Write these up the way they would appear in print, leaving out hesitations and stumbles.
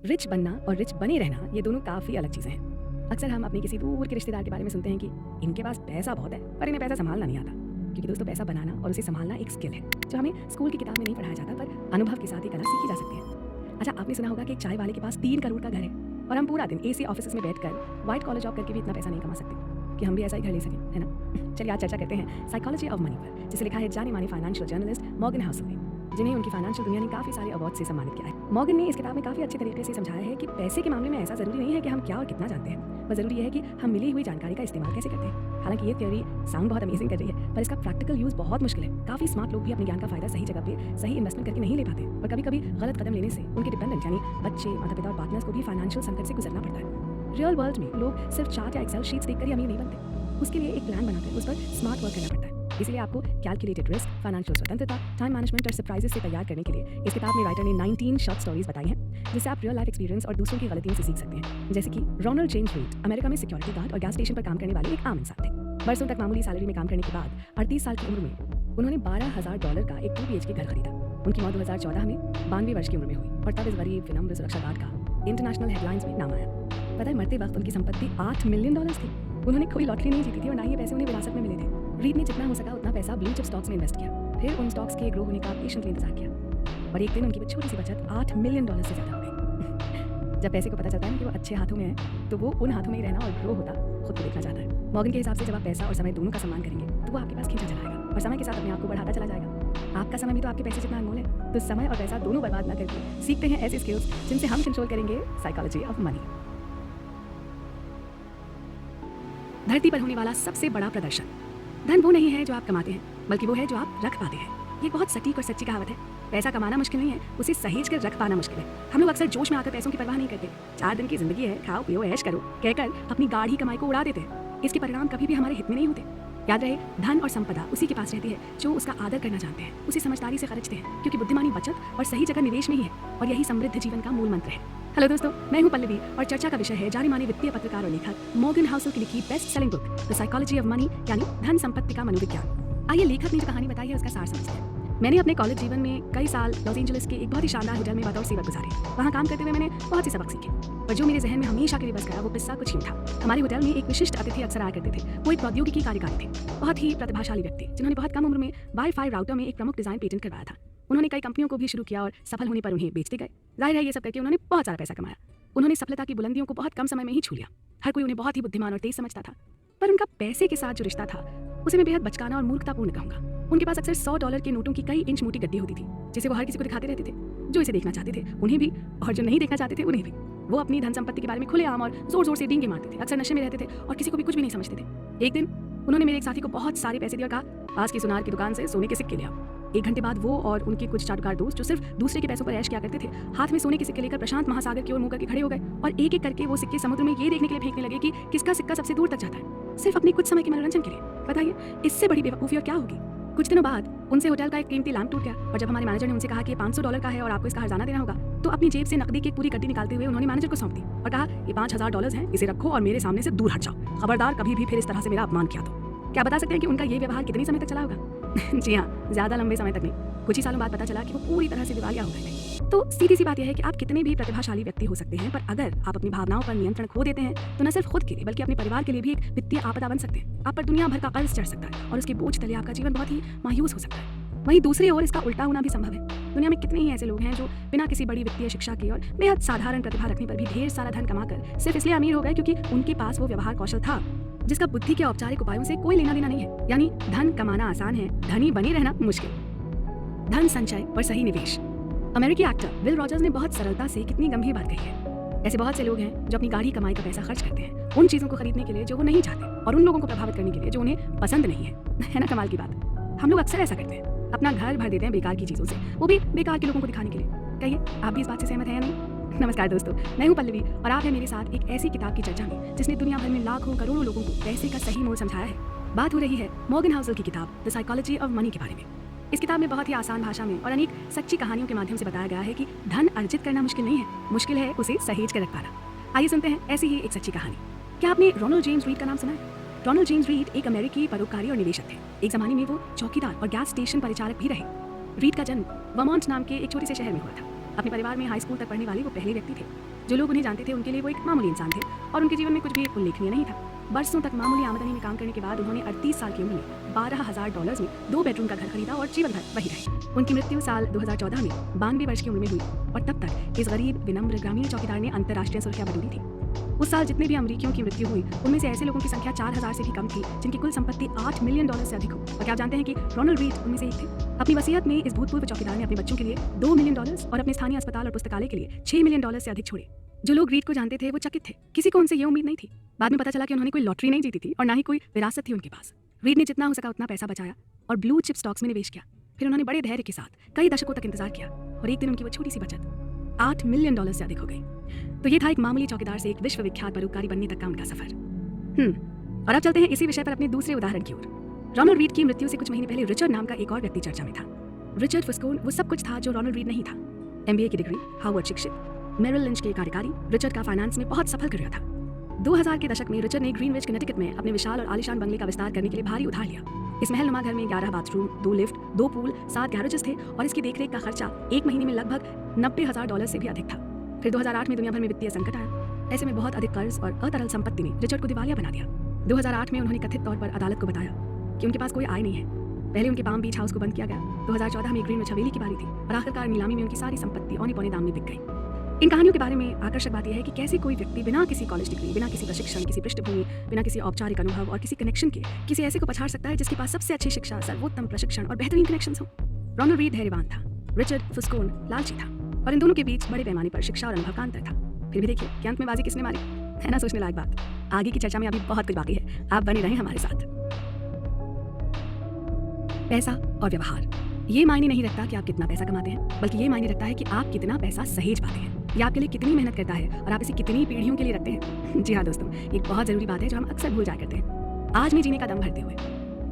Rich बनना और rich बने रहना ये दोनों काफ़ी अलग चीज़ें हैं। अक्सर हम अपने किसी दूर के रिश्तेदार के बारे में सुनते हैं कि इनके पास पैसा बहुत है पर इन्हें पैसा संभालना नहीं आता। क्योंकि दोस्तों पैसा बनाना और उसे संभालना एक स्किल है जो हमें स्कूल की किताब में नहीं पढ़ाया जाता पर अनुभव के साथ ये कला सीखी जा सकती है। अच्छा, आपने सुना होगा कि एक चाय वाले के पास 3 करोड़ का घर है और हम पूरा दिन एसी ऑफिस में बैठकर व्हाइट कॉलर जॉब करके भी इतना पैसा नहीं कमा सकते कि हम भी ऐसा ही घर ले सकें, है ना? चलिए आज चर्चा करते हैं साइकोलॉजी ऑफ मनी पर, जिसे लिखा है जाने माने फाइनेंशियल जर्नलिस्ट मॉर्गन हाउसल ने, जिन्हें उनकी फाइनेंशियल दुनिया ने काफ़ी सारे अवार्ड से सम्मानित किया है। मॉर्गन ने इस किताब में काफ़ी अच्छे तरीके से समझाया है कि पैसे के मामले में ऐसा ज़रूरी नहीं है कि हम क्या और कितना जानते हैं, बस ज़रूरी है कि हम मिली हुई जानकारी का इस्तेमाल कैसे करते हैं। हालांकि ये थ्योरी साउंड बहुत अमेजिंग कर रही है पर इसका प्रैक्टिकल यूज़ बहुत मुश्किल है। काफ़ी स्मार्ट लोग भी अपने ज्ञान का फायदा सही जगह पे सही इन्वेस्टमेंट करके नहीं ले पाते और कभी कभी गलत कदम लेने से उनके डिपेंडेंट यानी बच्चे, माता पिता और पार्टनर्स को भी फाइनेंशियल संकट से गुजरना पड़ता है। रियल वर्ल्ड में लोग सिर्फ चार्ट या एक्सेल शीट्स देखकर ही अमीर नहीं बनते, उसके लिए एक प्लान बनाकर उस पर स्मार्ट वर्क करना पड़ता है। इसलिए आपको कैलकुलेटेड रिस्क, फाइनेंशियल स्वतंत्रता, टाइम मैनेजमेंट और सरप्राइजेस से तैयार करने के लिए इस किताब में राइटर ने 19 शॉर्ट स्टोरीज बताई हैं जिससे आप रियल लाइफ एक्सपीरियंस और दूसरों की गलतियों से सीख सकते हैं। जैसे कि रोनाल्ड जेम्स रीड अमेरिका में सिक्योरिटी गार्ड और गैस स्टेशन पर काम करने वाले एक आम इंसान थे। बरसों तक मामूली सैलरी में काम करने के बाद 38 साल की उम्र में उन्होंने $12,000 का एक 2 BHK घर खरीदा। उनकी मौत 2014 में 92 वर्ष की उम्र में हुई और तब इस गरीब विनम्र सुरक्षा गार्ड का इंटरनेशनल हेडलाइंस में नाम आया। पता है, मरते वक्त उनकी संपत्ति $8 मिलियन थी। उन्होंने कोई लॉटरी नहीं जीती थी और ना ये पैसे उन्हें विरासत में मिले थे। रीड ने जितना हो सका उतना पैसा ब्लू चिप स्टॉक्स में इन्वेस्ट किया, फिर उन स्टॉक्स के ग्रो होने का पेशेंटली इंतजार किया और एक दिन उनकी वो छोटी सी बचत $8 मिलियन से ज़्यादा हो गई। जब पैसे को पता चलता है कि वो अच्छे हाथों में है तो वो उन हाथों में ही रहना और ग्रो होता खुद को देखना चाहता है। मॉर्गन के हिसाब से जब आप पैसा और समय दोनों का सम्मान करेंगे तो वो आपके पास खींचा चला आएगा और समय के साथ अपने आप को बढ़ाता चला जाएगा। आपका समय भी तो आपके पैसे जितना अनमोल है, तो समय और पैसा दोनों बर्बाद न करके सीखते हैं ऐसे स्किल्स जिनसे हम कंट्रोल करेंगे साइकोलॉजी ऑफ मनी। धरती पर होने वाला सबसे बड़ा प्रदर्शन धन वो नहीं है जो आप कमाते हैं, बल्कि वो है जो आप रख पाते हैं। ये बहुत सटीक और सच्ची कहावत है। पैसा कमाना मुश्किल नहीं है, उसे सहेज कर रख पाना मुश्किल है। हम लोग अक्सर जोश में आकर पैसों की परवाह नहीं करते। 4 दिन की जिंदगी है, खाओ पियो ऐश करो कहकर अपनी गाढ़ी कमाई को उड़ा देते हैं। इसके परिणाम कभी भी हमारे हित में नहीं होते। याद रहे, धन और संपदा उसी के पास रहती है जो उसका आदर करना जानते हैं, उसे समझदारी से खर्चते हैं, क्योंकि बुद्धिमानी बचत और सही जगह निवेश में ही है और यही समृद्ध जीवन का मूल मंत्र है। हेलो दोस्तों, मैं हूं पल्लवी और चर्चा का विषय है जाने माने वित्तीय पत्रकार और लेखक मॉर्गन हाउसल की लिखी best selling book the psychology of money यानी धन संपत्ति का मनोविज्ञान। आइए लेखक ने जो कहानी बताई है उसका सार समझते हैं। मैंने अपने कॉलेज जीवन में कई साल लॉस एंजलिस के एक बहुत ही शानदार होटल में बतौर सेवक गुजारे। वहाँ काम करते हुए मैंने बहुत से सबक सीखे, पर जो मेरे जहन में हमेशा के लिए बस गया वो किस्सा कुछ यूं था। हमारे होटल में एक विशिष्ट अतिथि अक्सर आया करते थे। वो एक प्रौद्योगिकी कार्यकारी थे, बहुत ही प्रतिभाशाली व्यक्ति जिन्होंने बहुत कम उम्र में वाईफाई राउटर में एक प्रमुख डिजाइन पेटेंट करवाया था। उन्होंने कई कंपनियों को भी शुरू किया और सफल होने पर उन्हें बेचते गए। जाहिर है ये सब करके उन्होंने बहुत सारा पैसा कमाया। उन्होंने सफलता की बुलंदियों को बहुत कम समय में ही छू लिया। हर कोई उन्हें बहुत ही बुद्धिमान और तेज समझता था, पर उनका पैसे के साथ जो रिश्ता था उसे मैं बेहद बचकाना और मूर्खतापूर्ण कहूंगा। उनके पास अक्सर $100 के नोटों की कई इंच मोटी गड्डी होती थी जिसे वो हर किसी को दिखाते रहते थे, जो इसे देखना चाहते थे उन्हें भी और जो नहीं देखना चाहते थे उन्हें भी। वो अपनी धन संपत्ति के बारे में खुलेआम और जोर जोर से डींगे मारते थे, अक्सर नशे में रहते थे और किसी को भी कुछ भी नहीं समझते थे। एक दिन उन्होंने मेरे एक साथी को बहुत सारे पैसे दिए और कहा, पास की सुनार की दुकान से सोने के सिक्के ले आओ। 1 घंटे बाद वो और उनके कुछ चाटुकार दोस्त जो सिर्फ दूसरे के पैसों पर ऐश किया करते थे, हाथ में सोने के सिक्के लेकर प्रशांत महासागर की ओर मुंह करके खड़े हो गए और एक एक करके वो सिक्के समुद्र में ये देखने के लिए फेंकने लगे कि किसका सिक्का सबसे दूर तक जाता है, सिर्फ अपने कुछ समय के मनोरंजन के लिए। बताइए इससे बड़ी बेवकूफी और क्या होगी। कुछ दिनों बाद उनसे होटल का एक कीमती लैंप टूट गया और जब हमारे मैनेजर ने उनसे कहा कि ये $500 का है और आपको इसका हर्जाना देना होगा, तो अपनी जेब से नकदी की एक पूरी गड्डी निकालते हुए उन्होंने मैनेजर को सौंप दी और कहा, ये $5,000 हैं, इसे रखो और मेरे सामने से दूर हट जाओ। खबरदार कभी भी फिर इस तरह से मेरा अपमान किया तो। क्या बता सकते हैं कि उनका ये व्यवहार कितने समय तक चला होगा? जी हाँ, ज्यादा लंबे समय तक नहीं। कुछ ही सालों बाद पता चला कि वो पूरी तरह से दिवालिया हो गए थे। तो सीधी सी बात यह है कि आप कितने भी प्रतिभाशाली व्यक्ति हो सकते हैं, पर अगर आप अपनी भावनाओं पर नियंत्रण खो देते हैं तो न सिर्फ खुद के लिए बल्कि अपने परिवार के लिए भी एक वित्तीय आपदा बन सकते हैं। आप पर दुनिया भर का कर्ज चढ़ सकता है और उसके बोझ तले आपका जीवन बहुत ही मायूस हो सकता है। वहीं दूसरी ओर इसका उल्टा होना भी संभव है। दुनिया में कितने ही ऐसे लोग हैं जो बिना किसी बड़ी वित्तीय शिक्षा के और बेहद साधारण प्रतिभा रखने पर भी ढेर सारा धन कमाकर सिर्फ इसलिए अमीर हो गए क्योंकि उनके पास वो व्यवहार कौशल था जिसका बुद्धि के औपचारिक उपायों से कोई लेना देना नहीं है। यानी धन कमाना आसान है, धनी बने रहना मुश्किल। धन संचय और सही निवेश। अमेरिकी एक्टर विल रॉजर्स ने बहुत सरलता से कितनी गंभीर बात कही है। ऐसे बहुत से लोग हैं जो अपनी गाढ़ी कमाई का पैसा खर्च करते हैं उन चीजों को खरीदने के लिए जो वो नहीं चाहते और उन लोगों को प्रभावित करने के लिए जो उन्हें पसंद नहीं है ना कमाल की बात। हम लोग अक्सर ऐसा करते हैं, अपना घर भर देते हैं बेकार की चीजों से, वो भी बेकार के लोगों को दिखाने के लिए। कहिए आप भी इस बात से सहमत हैं या नहीं? नमस्कार दोस्तों, मैं हूं पल्लवी और आप हैं मेरे साथ एक ऐसी किताब की चर्चा में जिसने दुनिया भर में लाखों करोड़ों लोगों को पैसे का सही मोल समझाया है। बात हो रही है मॉर्गन हाउसल की किताब द साइकोलॉजी ऑफ मनी के बारे में। इस किताब में बहुत ही आसान भाषा में और अनेक सच्ची कहानियों के माध्यम से बताया गया है कि धन अर्जित करना मुश्किल नहीं है, मुश्किल है उसे सहेज कर रख पाना। आइए सुनते हैं ऐसी ही एक सच्ची कहानी। क्या आपने रोनाल्ड जेम्स रीड का नाम सुना है? रोनाल्ड जेम्स रीड एक अमेरिकी परोपकारी और निवेशक थे। एक जमाने में वो चौकीदार और गैस स्टेशन परिचारक भी रहे। रीड का जन्म वर्मोंट नाम के एक छोटे से शहर में हुआ था। अपने परिवार में हाई स्कूल तक पढ़ने वाले वो पहले व्यक्ति थे। जो लोग उन्हें जानते थे उनके लिए वो एक मामूली इंसान थे और उनके जीवन में कुछ भी उल्लेखनीय नहीं था। बरसों तक मामूली आमदनी में काम करने के बाद उन्होंने 38 साल की उम्र में $12,000 में 2 बेडरूम का घर खरीदा और जीवन भर वही रहे। उनकी मृत्यु साल 2014 में 92 वर्ष की उम्र में हुई और तब तक इस गरीब विनम्र ग्रामीण चौकीदार ने अंतर्राष्ट्रीय सुर्खियां बटोरी थी। उस साल जितने भी अमेरिकियों की मृत्यु हुई उनमें से ऐसे लोगों की संख्या 4000 से भी कम थी जिनकी कुल संपत्ति $8 मिलियन से अधिक हो। और क्या आप जानते हैं कि रोनाल्ड रीड उनमें से एक थे। अपनी वसीयत में इस भूतपूर्व चौकीदार ने अपने बच्चों के लिए $2 मिलियन और अपने स्थानीय अस्पताल और पुस्तकालय के लिए $6 मिलियन से अधिक छोड़े। जो लोग रीड को जानते थे वो चकित थे, किसी को उनसे ये उम्मीद नहीं थी। बाद में पता चला कि उन्होंने कोई लॉटरी नहीं जीती थी और ना ही कोई विरासत थी उनके पास। रीड ने जितना हो सका उतना पैसा बचाया और ब्लू चिप स्टॉक्स में निवेश किया। फिर उन्होंने बड़े धैर्य के साथ कई दशकों तक इंतजार किया और एक दिन उनकी वो छोटी सी बचत $8 मिलियन से अधिक हो गई। तो ये था एक मामूली चौकीदार से एक विश्वविख्यात परोपकारी बनने तक का उनका सफर। और अब चलते हैं इसी विषय पर अपने दूसरे उदाहरण की ओर। रोनाल्ड रीड की मृत्यु से कुछ महीने पहले रिचर्ड नाम का एक और व्यक्ति चर्चा में था। रिचर्ड फुस्कोन वो सब कुछ था जो रोनाल्ड रीड नहीं था। MBA की डिग्री, हार्वर्ड शिक्षित, मेरिल लिंच के कार्यकारी, रिचर्ड का फाइनेंस में बहुत सफल करियर था। 2000 के दशक में रिचर्ड ने ग्रीनविच कनेटिकट में अपने विशाल और आलीशान बंगले का विस्तार करने के लिए भारी उधार लिया। इस महलनुमा घर में 11 बाथरूम, 2 लिफ्ट, 2 पूल, 7 गैरेजेस थे और इसकी देखरेख का खर्चा एक महीने में लगभग $90,000 से भी अधिक था। फिर 2008 में दुनिया भर में वित्तीय संकट आया। ऐसे में बहुत अधिक कर्ज और अतरल संपत्ति ने रिचर्ड को दिवालिया बना दिया। 2008 में उन्होंने कथित तौर पर अदालत को बताया कि उनके पास कोई आय नहीं है। पहले उनके पाम बीच हाउस को बंद किया गया। 2014 में ग्रीनविच हवेली की बारी थी और आखिरकार नीलामी में उनकी सारी संपत्ति औने पौने दाम में बिक गई। इन कहानियों के बारे में आकर्षक बात यह है कि कैसे कोई व्यक्ति बिना किसी कॉलेज डिग्री, बिना किसी प्रशिक्षण, किसी पृष्ठभूमि, बिना किसी औपचारिक अनुभव और किसी कनेक्शन के किसी ऐसे को पछाड़ सकता है जिसके पास सबसे अच्छी शिक्षा, सर्वोत्तम प्रशिक्षण और बेहतरीन कनेक्शंस हो। रोनाल्ड रीड धैर्यवान था, रिचर्ड फुस्कोन लालची था और इन दोनों के बीच बड़े पैमाने पर शिक्षा और अनुभव का अंतर था। फिर भी देखिए कि अंत में बाजी किसने मारी, है ना सोचने लायक बात। आगे की चर्चा में अभी बहुत कुछ बाकी है, आप बने रहें हमारे साथ। पैसा और व्यवहार ये मायने नहीं रखता कि आप कितना पैसा कमाते हैं, बल्कि ये मायने रखता है कि आप कितना पैसा सहेज पाते हैं। ये आपके लिए कितनी मेहनत करता है और आप इसे कितनी पीढ़ियों के लिए रखते हैं। जी हाँ दोस्तों, एक बहुत जरूरी बात है जो हम अक्सर भूल जाया करते हैं, आज में जीने का दम भरते हुए।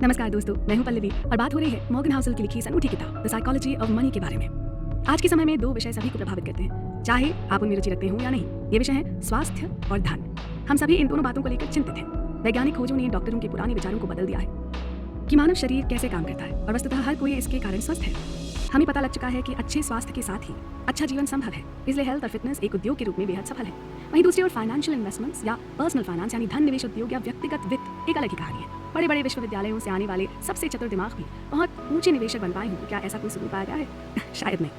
नमस्कार दोस्तों, मैं हूं पल्लवी और बात हो रही है मॉर्गन हाउसल की लिखी इस अनूठी किताब द साइकोलॉजी ऑफ मनी के बारे में। आज के समय में 2 विषय सभी को प्रभावित करते हैं, चाहे आप उनमें रुचि रखते हो या नहीं। ये विषय है स्वास्थ्य और धन। हम सभी इन दोनों बातों को लेकर चिंतित हैं। वैज्ञानिक खोजों ने डॉक्टरों के पुराने विचारों को बदल दिया है कि मानव शरीर कैसे काम करता है और वस्तुतः हर कोई इसके कारण स्वस्थ है। हमें पता लग चुका है कि अच्छे स्वास्थ्य के साथ ही अच्छा जीवन संभव है, इसलिए हेल्थ और फिटनेस एक उद्योग के रूप में बेहद सफल है। वहीं दूसरी ओर फाइनेंशियल इन्वेस्टमेंट्स या पर्सनल फाइनेंस यानी धन निवेश उद्योग या व्यक्तिगत वित्त एक अलग ही कहानी है। बड़े बड़े विश्वविद्यालयों से आने वाले सबसे चतुर दिमाग भी बहुत ऊंचे निवेशक बन पाए हों, क्या ऐसा कोई सबूत पाया गया है? शायद नहीं।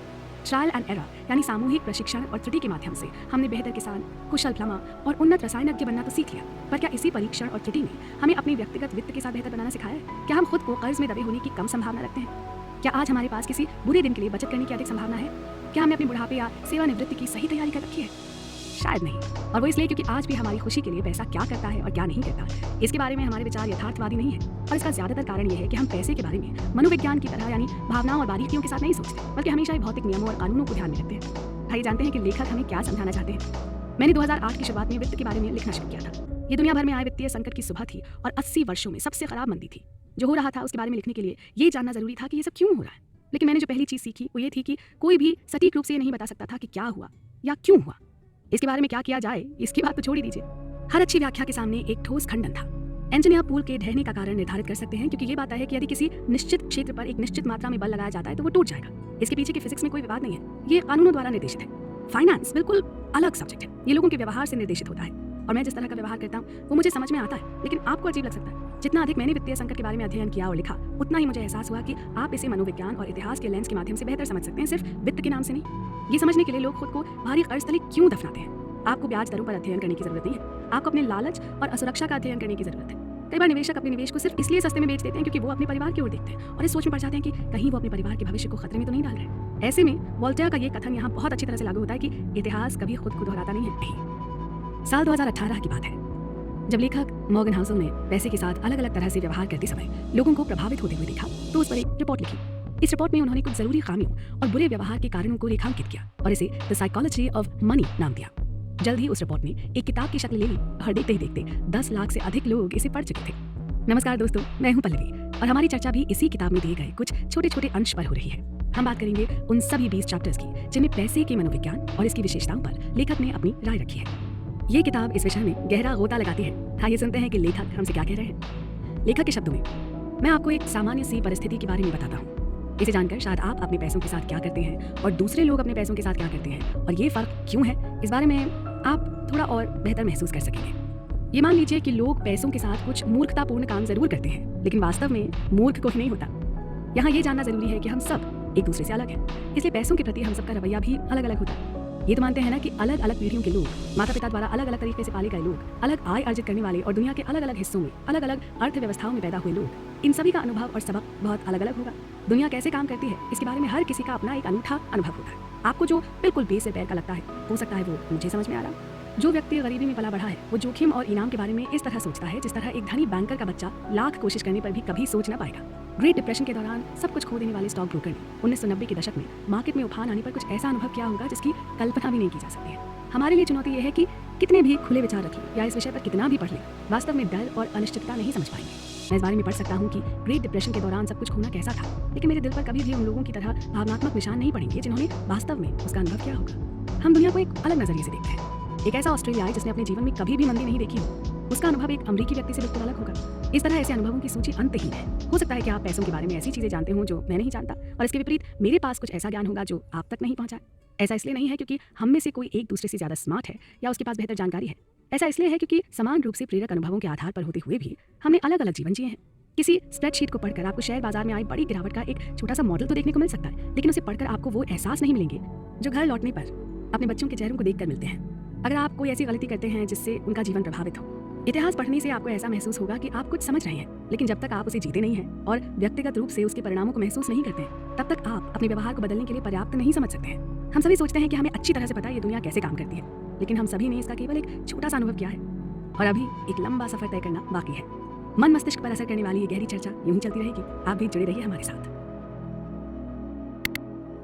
ट्रायल एंड एरर यानी सामूहिक प्रशिक्षण और त्रुटि के माध्यम से हमने बेहतर किसान, कुशल प्लम्बर और उन्नत रसायनज्ञ बनना तो सीख लिया, पर क्या इसी परीक्षण और त्रुटि ने हमें अपने व्यक्तिगत वित्त के साथ बेहतर बनाना सिखाया है? क्या हम खुद को कर्ज में दबे होने की कम संभावना रखते हैं? क्या आज हमारे पास किसी बुरे दिन के लिए बचत करने की अधिक संभावना है? क्या हमने अपने बुढ़ापे या सेवानिवृत्ति की सही तैयारी कर रखी है? शायद नहीं। और वो इसलिए क्योंकि आज भी हमारी खुशी के लिए पैसा क्या करता है और क्या नहीं करता, इसके बारे में हमारे विचार यथार्थवादी नहीं है। और इसका ज्यादातर कारण ये है कि हम पैसे के बारे में मनोविज्ञान की तरह यानी भावनाओं और बारीकियों के साथ नहीं सोचते, बल्कि हमेशा ही भौतिक नियमों और कानूनों को ध्यान में रखते हैं। भाई जानते हैं कि लेखक हमें क्या समझाना चाहते हैं? मैंने 2008 की शुरुआत में वित्त के बारे में लिखना शुरू किया था। ये दुनिया भर में आए वित्तीय संकट की सुबह थी और 80 वर्षों में सबसे खराब मंदी थी। जो हो रहा था उसके बारे में लिखने के लिए ये जानना जरूरी था कि ये सब क्यों हो रहा है। लेकिन मैंने जो पहली चीज सीखी वो ये थी कि कोई भी सटीक रूप से ये नहीं बता सकता था कि क्या हुआ या क्यों हुआ। इसके बारे में क्या किया जाए इसकी बात तो छोड़ ही दीजिए। हर अच्छी व्याख्या के सामने एक ठोस खंडन था। इंजीनियर पूल के ढहने का कारण निर्धारित कर सकते हैं क्योंकि ये बात है कि यदि किसी निश्चित क्षेत्र पर एक निश्चित मात्रा में बल लगाया जाता है तो वो टूट जाएगा। इसके पीछे की फिजिक्स में कोई विवाद नहीं है, ये कानूनों द्वारा निर्देशित है। फाइनेंस बिल्कुल अलग सब्जेक्ट है, ये लोगों के व्यवहार से निर्देशित होता है और मैं जिस तरह का व्यवहार करता हूँ वो मुझे समझ में आता है, लेकिन आपको अजीब लग सकता है। जितना अधिक मैंने वित्तीय संकट के बारे में अध्ययन किया और लिखा, उतना ही मुझे एहसास हुआ कि आप इसे मनोविज्ञान और इतिहास के लेंस के माध्यम से बेहतर समझ सकते हैं, सिर्फ वित्त के नाम से नहीं। ये समझने के लिए लोग खुद को भारी कर्ज तले क्यों दफनाते हैं। आपको ब्याज दरों पर अध्ययन करने की जरूरत नहीं है, आपको अपने लालच और असुरक्षा का अध्ययन करने की जरूरत है। कई बार निवेशक अपने निवेश को सिर्फ इसलिए सस्ते में बेच देते हैं क्योंकि वो अपने परिवार की ओर देखते हैं और इस सोच में पड़ जाते हैं कि कहीं वो अपने परिवार के भविष्य को खतरे में तो नहीं डाल रहे। ऐसे में वोल्टेयर का ये कथन यहाँ बहुत अच्छी तरह से लागू होता है कि इतिहास कभी खुद को दोहराता नहीं है। साल 2018 की बात है जब लेखक मॉर्गन हाउसल ने पैसे के साथ अलग अलग तरह से व्यवहार करते समय लोगों को प्रभावित होते हुए देखा तो उस पर एक रिपोर्ट लिखी। इस रिपोर्ट में उन्होंने कुछ जरूरी खामियों और बुरे व्यवहार के कारणों को रेखांकित किया और इसे द साइकोलॉजी ऑफ मनी नाम दिया। जल्द ही उस रिपोर्ट ने एक किताब की शक्ल ले ली और देखते ही देखते 10 लाख से अधिक लोग इसे पढ़ चुके थे। नमस्कार दोस्तों, मैं हूं पल्लवी और हमारी चर्चा भी इसी किताब में दिए गए कुछ छोटे छोटे अंश पर हो रही है। हम बात करेंगे उन सभी 20 चैप्टर्स की जिनमें पैसे के मनोविज्ञान और इसकी विशेषताओं पर लेखक ने अपनी राय रखी है। ये किताब इस विषय में गहरा गोता लगाती है। आइए सुनते हैं कि लेखक हमसे क्या कह रहे हैं। लेखक के शब्दों में, मैं आपको एक सामान्य सी परिस्थिति के बारे में बताता हूँ। इसे जानकर शायद आप अपने पैसों के साथ क्या करते हैं और दूसरे लोग अपने पैसों के साथ क्या करते हैं और ये फ़र्क क्यों है, इस बारे में आप थोड़ा और बेहतर महसूस कर सकेंगे। ये मान लीजिए कि लोग पैसों के साथ कुछ मूर्खतापूर्ण काम जरूर करते हैं, लेकिन वास्तव में मूर्ख कोई नहीं होता। यहाँ ये जानना जरूरी है कि हम सब एक दूसरे से अलग हैं, इसलिए पैसों के प्रति हम सबका रवैया भी अलग अलग होता है। ये तो मानते हैं ना कि अलग अलग पीढ़ियों के लोग, माता पिता द्वारा अलग अलग तरीके से पाले गए लोग, अलग आय अर्जित करने वाले और दुनिया के अलग अलग हिस्सों में अलग अलग अर्थव्यवस्थाओं में पैदा हुए लोग, इन सभी का अनुभव और सबक बहुत अलग अलग होगा। दुनिया कैसे काम करती है इसके बारे में हर किसी का अपना एक अनूठा अनुभव होता है। आपको जो बिल्कुल बेस से पैर का लगता है, हो सकता है वो मुझे समझ में आ रहा। जो व्यक्ति गरीबी में पला बढ़ा है वो जोखिम और इनाम के बारे में इस तरह सोचता है जिस तरह एक धनी बैंकर का बच्चा लाख कोशिश करने पर भी कभी सोच ना पाएगा। ग्रेट डिप्रेशन के दौरान सब कुछ खो देने वाले स्टॉक ब्रोकर ने 1990 के दशक में मार्केट में उफान आने पर कुछ ऐसा अनुभव किया होगा जिसकी कल्पना भी नहीं की जा सकती है। हमारे लिए चुनौती यह है कि कितने भी खुले विचार रख लें या इस विषय पर कितना भी पढ़ लें, वास्तव में डर और अनिश्चितता नहीं समझ पाएंगे। मैं इस बारे में पढ़ सकता हूँ कि ग्रेट डिप्रेशन के दौरान सब कुछ खोना कैसा था, लेकिन मेरे दिल पर कभी भी उन लोगों की तरह भावनात्मक निशान नहीं पड़ेंगे जिन्होंने वास्तव में उसका अनुभव किया होगा। हम दुनिया को एक अलग नजरिए से देखते हैं। एक ऐसा ऑस्ट्रेलियाई जिसने अपने जीवन में कभी भी मंदी नहीं देखी हो, उसका अनुभव एक अमेरिकी व्यक्ति से बिल्कुल अलग होगा। इस तरह ऐसे अनुभवों की सूची अंतहीन है। हो सकता है कि आप पैसों के बारे में ऐसी चीजें जानते हो जो मैं नहीं जानता, और इसके विपरीत मेरे पास कुछ ऐसा ज्ञान होगा जो आप तक नहीं पहुंचा। ऐसा इसलिए नहीं है क्योंकि हम में से कोई एक दूसरे से ज्यादा स्मार्ट है या उसके पास बेहतर जानकारी है। ऐसा इसलिए है क्योंकि समान रूप से प्रेरक अनुभवों के आधार पर होते हुए भी हमने अलग अलग जीवन जिए हैं। किसी स्प्रेडशीट को पढ़कर आपको शेयर बाजार में आई बड़ी गिरावट का एक छोटा सा मॉडल तो देखने को मिल सकता है, लेकिन उसे पढ़कर आपको वो एहसास नहीं मिलेंगे जो घर लौटने पर अपने बच्चों के चेहरों को देखकर मिलते हैं। अगर आप कोई ऐसी गलती करते हैं जिससे उनका जीवन प्रभावित हो, इतिहास पढ़ने से आपको ऐसा महसूस होगा कि आप कुछ समझ रहे हैं, लेकिन जब तक आप उसे जीते नहीं हैं और व्यक्तिगत रूप से उसके परिणामों को महसूस नहीं करते हैं, तब तक आप अपने व्यवहार को बदलने के लिए पर्याप्त नहीं समझ सकते हैं। हम सभी सोचते हैं कि हमें अच्छी तरह से पता है ये दुनिया कैसे काम करती है, लेकिन हम सभी ने इसका केवल एक छोटा सा अनुभव किया है और अभी एक लंबा सफर तय करना बाकी है। मन मस्तिष्क पर असर करने वाली ये गहरी चर्चा यूं ही चलती रहेगी। आप भी जुड़े रहिए हमारे साथ।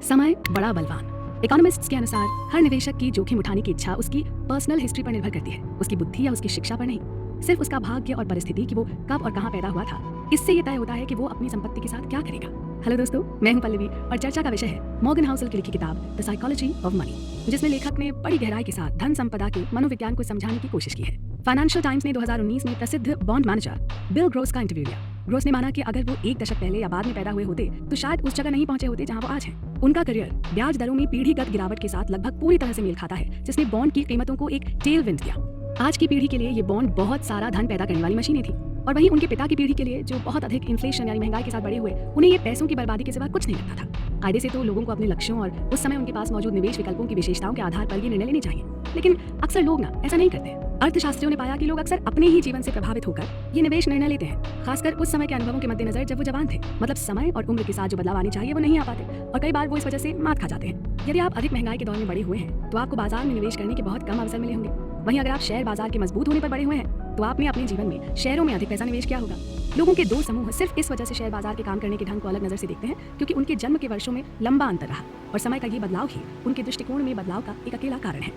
समय बड़ा बलवान। इकोनॉमिस्ट्स के अनुसार हर निवेशक की जोखिम उठाने की इच्छा उसकी पर्सनल हिस्ट्री पर निर्भर करती है, उसकी बुद्धि या उसकी शिक्षा पर नहीं। सिर्फ उसका भाग्य और परिस्थिति कि वो कब और कहां पैदा हुआ था, इससे ये तय होता है कि वो अपनी संपत्ति के साथ क्या करेगा। हेलो दोस्तों, मैं हूं पल्लवी और चर्चा का विषय है मॉर्गन हाउसल की लिखी किताब द साइकोलॉजी ऑफ मनी, जिसमें लेखक ने बड़ी गहराई के साथ धन संपदा के मनोविज्ञान को समझाने की कोशिश की है। फाइनेंशियल टाइम्स ने 2019 में प्रसिद्ध बॉन्ड मैनेजर बिल ग्रोस का इंटरव्यू लिया। ग्रोस ने माना कि अगर वो एक दशक पहले या बाद में पैदा हुए होते तो शायद उस जगह नहीं पहुंचे होते जहां वो आज हैं। उनका करियर ब्याज दरों में पीढ़ीगत गिरावट के साथ लगभग पूरी तरह से मेल खाता है, जिसने बॉन्ड की कीमतों को एक टेल विंड दिया। आज की पीढ़ी के लिए ये बॉन्ड बहुत सारा धन पैदा करने वाली मशीनें थी, और वहीं उनके पिता की पीढ़ी के लिए जो बहुत अधिक इन्फ्लेशन यानी महंगाई के साथ बड़े हुए, उन्हें ये पैसों की बर्बादी के सिवा कुछ नहीं लगता था। कायदे से तो लोगों को अपने लक्ष्यों और उस समय उनके पास मौजूद निवेश विकल्पों की विशेषताओं के आधार पर ये निर्णय लेने चाहिए, लेकिन अक्सर लोग ना ऐसा नहीं करते। अर्थशास्त्रियों ने पाया कि लोग अक्सर अपने ही जीवन से प्रभावित होकर ये निवेश निर्णय लेते हैं, खासकर उस समय के अनुभवों के मद्देनजर जब वो जवान थे। मतलब समय और उम्र के साथ जो बदलाव आने चाहिए वो नहीं आ पाते, और कई बार वो इस वजह से मात खा जाते हैं। यदि आप अधिक महंगाई के दौर में बड़े हुए हैं तो आपको बाजार में निवेश करने के बहुत कम अवसर मिले होंगे। वहीं अगर आप शेयर बाजार के मजबूत होने पर बड़े हुए हैं तो आपने अपने जीवन में शेयरों में अधिक पैसा निवेश किया होगा। लोगों के दो समूह सिर्फ इस वजह से शेयर बाजार के काम करने के ढंग को अलग नजर से देखते हैं क्योंकि उनके जन्म के वर्षों में लंबा अंतर रहा, और समय का ये बदलाव ही उनके दृष्टिकोण में बदलाव का एक अकेला कारण है।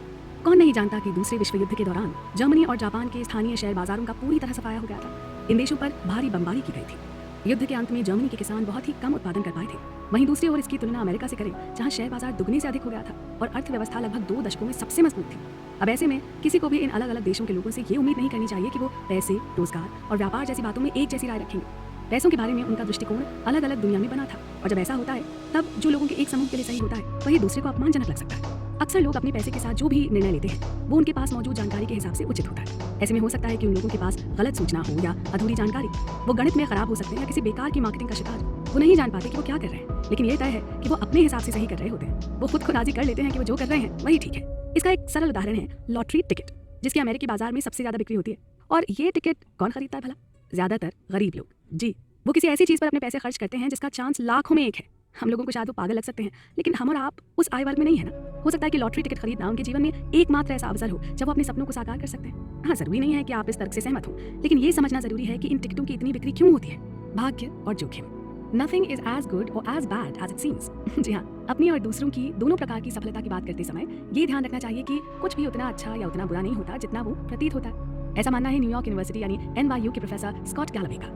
कौन नहीं जानता कि दूसरे विश्व युद्ध के दौरान जर्मनी और जापान के स्थानीय शेयर बाजारों का पूरी तरह सफाया हो गया था। इन देशों पर भारी बमबारी की गई थी। युद्ध के अंत में जर्मनी के किसान बहुत ही कम उत्पादन कर पाए थे। वहीं दूसरी ओर इसकी तुलना अमेरिका से करें, जहां शेयर बाजार दुगने से अधिक हो गया था और अर्थव्यवस्था लगभग 2 दशकों में सबसे मजबूत थी। अब ऐसे में किसी को भी इन अलग अलग देशों के लोगों से ये उम्मीद नहीं करनी चाहिए कि वो पैसे, रोजगार और व्यापार जैसी बातों में एक जैसी राय रखेंगे। पैसों के बारे में उनका दृष्टिकोण अलग अलग दुनिया में बना था, और जब ऐसा होता है तब जो लोगों के एक समूह के लिए सही होता है वही दूसरे को अपमानजनक लग सकता है। अक्सर लोग अपने पैसे के साथ जो भी निर्णय लेते हैं वो उनके पास मौजूद जानकारी के हिसाब से उचित होता है। ऐसे में हो सकता है कि उन लोगों के पास गलत सूचना हो या अधूरी जानकारी, वो गणित में खराब हो सकते हैं या किसी बेकार की मार्केटिंग का शिकार। वो नहीं जान पाते कि वो क्या कर रहे हैं, लेकिन ये तय है कि वो अपने हिसाब से सही कर रहे होते हैं। वो खुद को राजी कर लेते हैं कि वो जो कर रहे हैं वही ठीक है। इसका एक सरल उदाहरण है लॉटरी टिकट, जिसकी अमेरिकी बाजार में सबसे ज्यादा बिक्री होती है। और ये टिकट कौन खरीदता है भला? ज्यादातर गरीब लोग। जी, वो किसी ऐसी चीज पर अपने पैसे खर्च करते हैं जिसका चांस लाखों में एक है। हम लोगों को शायद वो पागल लग सकते हैं, लेकिन हम और आप उस आय वर्ग में नहीं है ना। हो सकता है कि लॉटरी टिकट खरीदना उनके जीवन में एकमात्र ऐसा अवसर हो जब वो अपने सपनों को साकार कर सकते हैं। हाँ, जरूरी नहीं है कि आप इस तर्क से सहमत हो, लेकिन ये समझना जरूरी है कि इन टिकटों की इतनी बिक्री क्यों होती है। भाग्य और जोखिम। Nothing is as good or as bad as it seems। जी हाँ, अपनी और दूसरों की दोनों प्रकार की सफलता की बात करते समय ये ध्यान रखना चाहिए कि कुछ भी उतना अच्छा या उतना बुरा नहीं होता जितना वो प्रतीत होता है। ऐसा मानना है न्यूयॉर्क यूनिवर्सिटी यानी NYU के प्रोफेसर स्कॉट गैलवे का।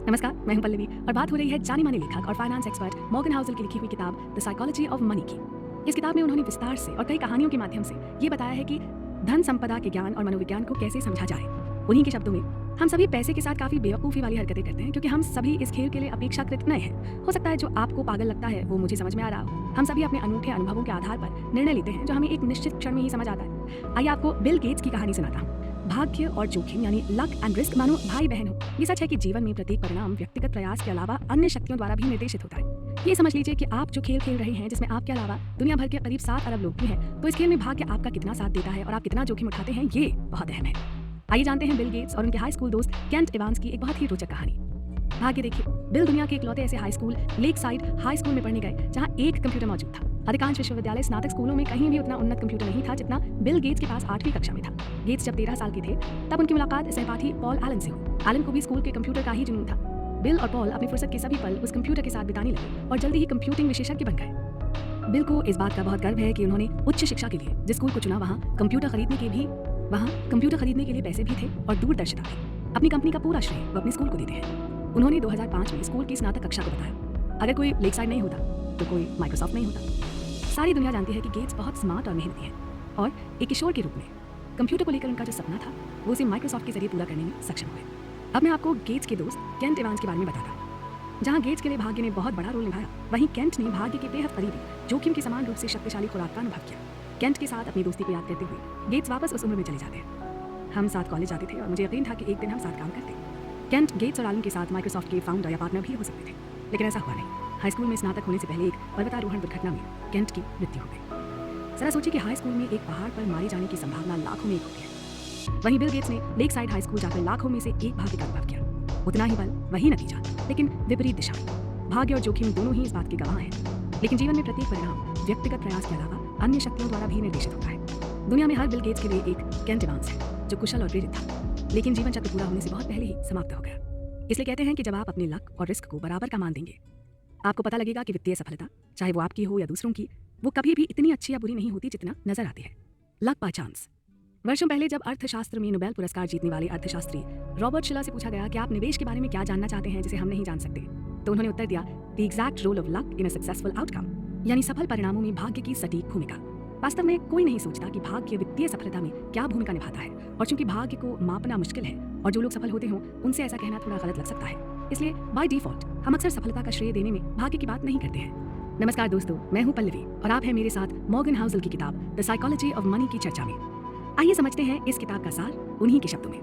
नमस्कार, मैं हूं पल्लवी और बात हो रही है जाने माने लेखक और फाइनेंस एक्सपर्ट मॉर्गन हाउसल की लिखी हुई किताब द साइकोलॉजी ऑफ मनी की। इस किताब में उन्होंने विस्तार से और कई कहानियों के माध्यम से ये बताया है कि धन संपदा के ज्ञान और मनोविज्ञान को कैसे समझा जाए। उन्हीं के शब्दों में हम सभी पैसे के साथ काफ़ी बेवकूफ़ी वाली हरकतें करते हैं क्योंकि हम सभी इस खेल के लिए अपेक्षाकृत नए हैं। हो सकता है जो आपको पागल लगता है वो मुझे समझ में आ रहा हो। हम सभी अपने अनूठे अनुभवों के आधार पर निर्णय लेते हैं जो हमें एक निश्चित क्षण में ही समझ आता है। आइए आपको बिल गेट्स की कहानी सुनाता हूँ। भाग्य और जोखिम यानी लक एंड रिस्क मानो भाई बहन हो। ये सच है कि जीवन में प्रत्येक परिणाम व्यक्तिगत प्रयास के अलावा अन्य शक्तियों द्वारा भी निर्देशित होता है। ये समझ लीजिए कि आप जो खेल खेल रहे हैं जिसमें आपके अलावा दुनिया भर के करीब 7 अरब लोग भी हैं, तो इस खेल में भाग्य आपका कितना साथ देता है और आप कितना जोखिम उठाते हैं ये बहुत अहम है। आइए जानते हैं बिल गेट्स और उनके हाई स्कूल दोस्त केंट इवांस की एक बहुत ही रोचक कहानी। भाग्य देखिए, बिल दुनिया के इकलौते ऐसे high school lake side high school में पढ़ने गए जहाँ एक कंप्यूटर मौजूद था। अधिकांश विश्वविद्यालय स्नातक स्कूलों में कहीं भी उतना उन्नत कंप्यूटर नहीं था जितना बिल गेट्स के पास 8वीं कक्षा में था। गेट्स जब 13 साल के थे तब उनकी मुलाकात सहपाठी पॉल एलन से हुई। एलन को भी स्कूल के कंप्यूटर का ही जुनून था। बिल और पॉल अपनी फुर्सत के सभी पल उस कंप्यूटर के साथ बिताने लगे और जल्दी ही कंप्यूटिंग विशेषज्ञ बन गए। बिल को इस बात का बहुत गर्व है कि उन्होंने उच्च शिक्षा के लिए जिस स्कूल को चुना वहाँ कंप्यूटर खरीदने के लिए पैसे भी थे और दूरदर्शिता भी। अपनी कंपनी का पूरा श्रेय वो अपने स्कूल को देते हैं। उन्होंने 2005 में स्कूल की स्नातक कक्षा को बताया, अगर कोई लेकसाइड नहीं होता तो कोई माइक्रोसॉफ्ट नहीं होता। सारी दुनिया जानती है कि गेट्स बहुत स्मार्ट और मेहनती है और एक किशोर के रूप में कंप्यूटर को लेकर उनका जो सपना था वो उसे माइक्रोसॉफ्ट के जरिए पूरा करने में सक्षम हुए। अब मैं आपको गेट्स के दोस्त केंट इवांस के बारे में बताता हूँ। जहाँ गेट्स के लिए भाग्य ने बहुत बड़ा रोल निभाया, वहीं केंट ने भाग्य के बेहद करीबी जोखिम के समान रूप से शक्तिशाली खुराक का अनुभव किया। केंट के साथ अपनी दोस्ती को याद करते हुए गेट्स वापस उस उम्र में चले जाते हैं। हम साथ कॉलेज जाते थे और मुझे यकीन था कि एक दिन हम साथ काम करते। केंट गेट्स और एलन के साथ माइक्रोसॉफ्ट के फाउंडर या पार्टनर भी हो सकते थे, लेकिन ऐसा हुआ नहीं। हाई स्कूल में स्नातक होने से पहले एक पर्वतारोहण दुर्घटना में केंट की मृत्यु हो गई। जरा सोचिए कि हाई स्कूल में एक पहाड़ पर मारे जाने की संभावना लाखों में एक होती है। वहीं बिल गेट्स ने लेक साइड हाई स्कूल जाकर लाखों में से एक भाग्य का अनुभव किया। उतना ही बल, वही नतीजा, लेकिन विपरीत दिशा में। भाग्य और जोखिम दोनों ही इस बात के गवाह हैं। लेकिन जीवन में प्रत्येक परिणाम व्यक्तिगत प्रयास के अलावा अन्य शक्तियों द्वारा भी निर्देशित होता है। दुनिया में हर बिल गेट्स के लिए एक केंट इवांस है जो कुशल और प्रेरित था, लेकिन जीवन चक्र पूरा होने से बहुत पहले ही समाप्त हो गया। इसलिए कहते हैं कि जब आप अपने लक और रिस्क को बराबर का मान देंगे, आपको पता लगेगा कि वित्तीय सफलता, चाहे वो आपकी हो या दूसरों की, वो कभी भी इतनी अच्छी या बुरी नहीं होती जितना नजर आती है। Luck by chance. वर्षों पहले जब अर्थशास्त्र में नोबेल पुरस्कार जीतने वाले अर्थशास्त्री रॉबर्ट शिलर से पूछा गया कि आप निवेश के बारे में क्या जानना चाहते हैं जिसे हम नहीं जान सकते, तो उन्होंने उत्तर दिया, the exact role of luck in a successful outcome, यानी सफल परिणामों में भाग्य की सटीक भूमिका। वास्तव में कोई नहीं सोचता कि भाग्य वित्तीय सफलता में क्या भूमिका निभाता है, और चूंकि भाग्य को मापना मुश्किल है और जो लोग सफल होते हों उनसे ऐसा कहना थोड़ा गलत लग सकता है, इसलिए बाय डिफॉल्ट हम अक्सर सफलता का श्रेय देने में भाग्य की बात नहीं करते हैं। नमस्कार दोस्तों, मैं हूं पल्लवी और आप हैं मेरे साथ मॉर्गन हाउसल की किताब द साइकोलॉजी ऑफ मनी की चर्चा में। आइए समझते हैं इस किताब का सार उन्हीं के शब्दों में।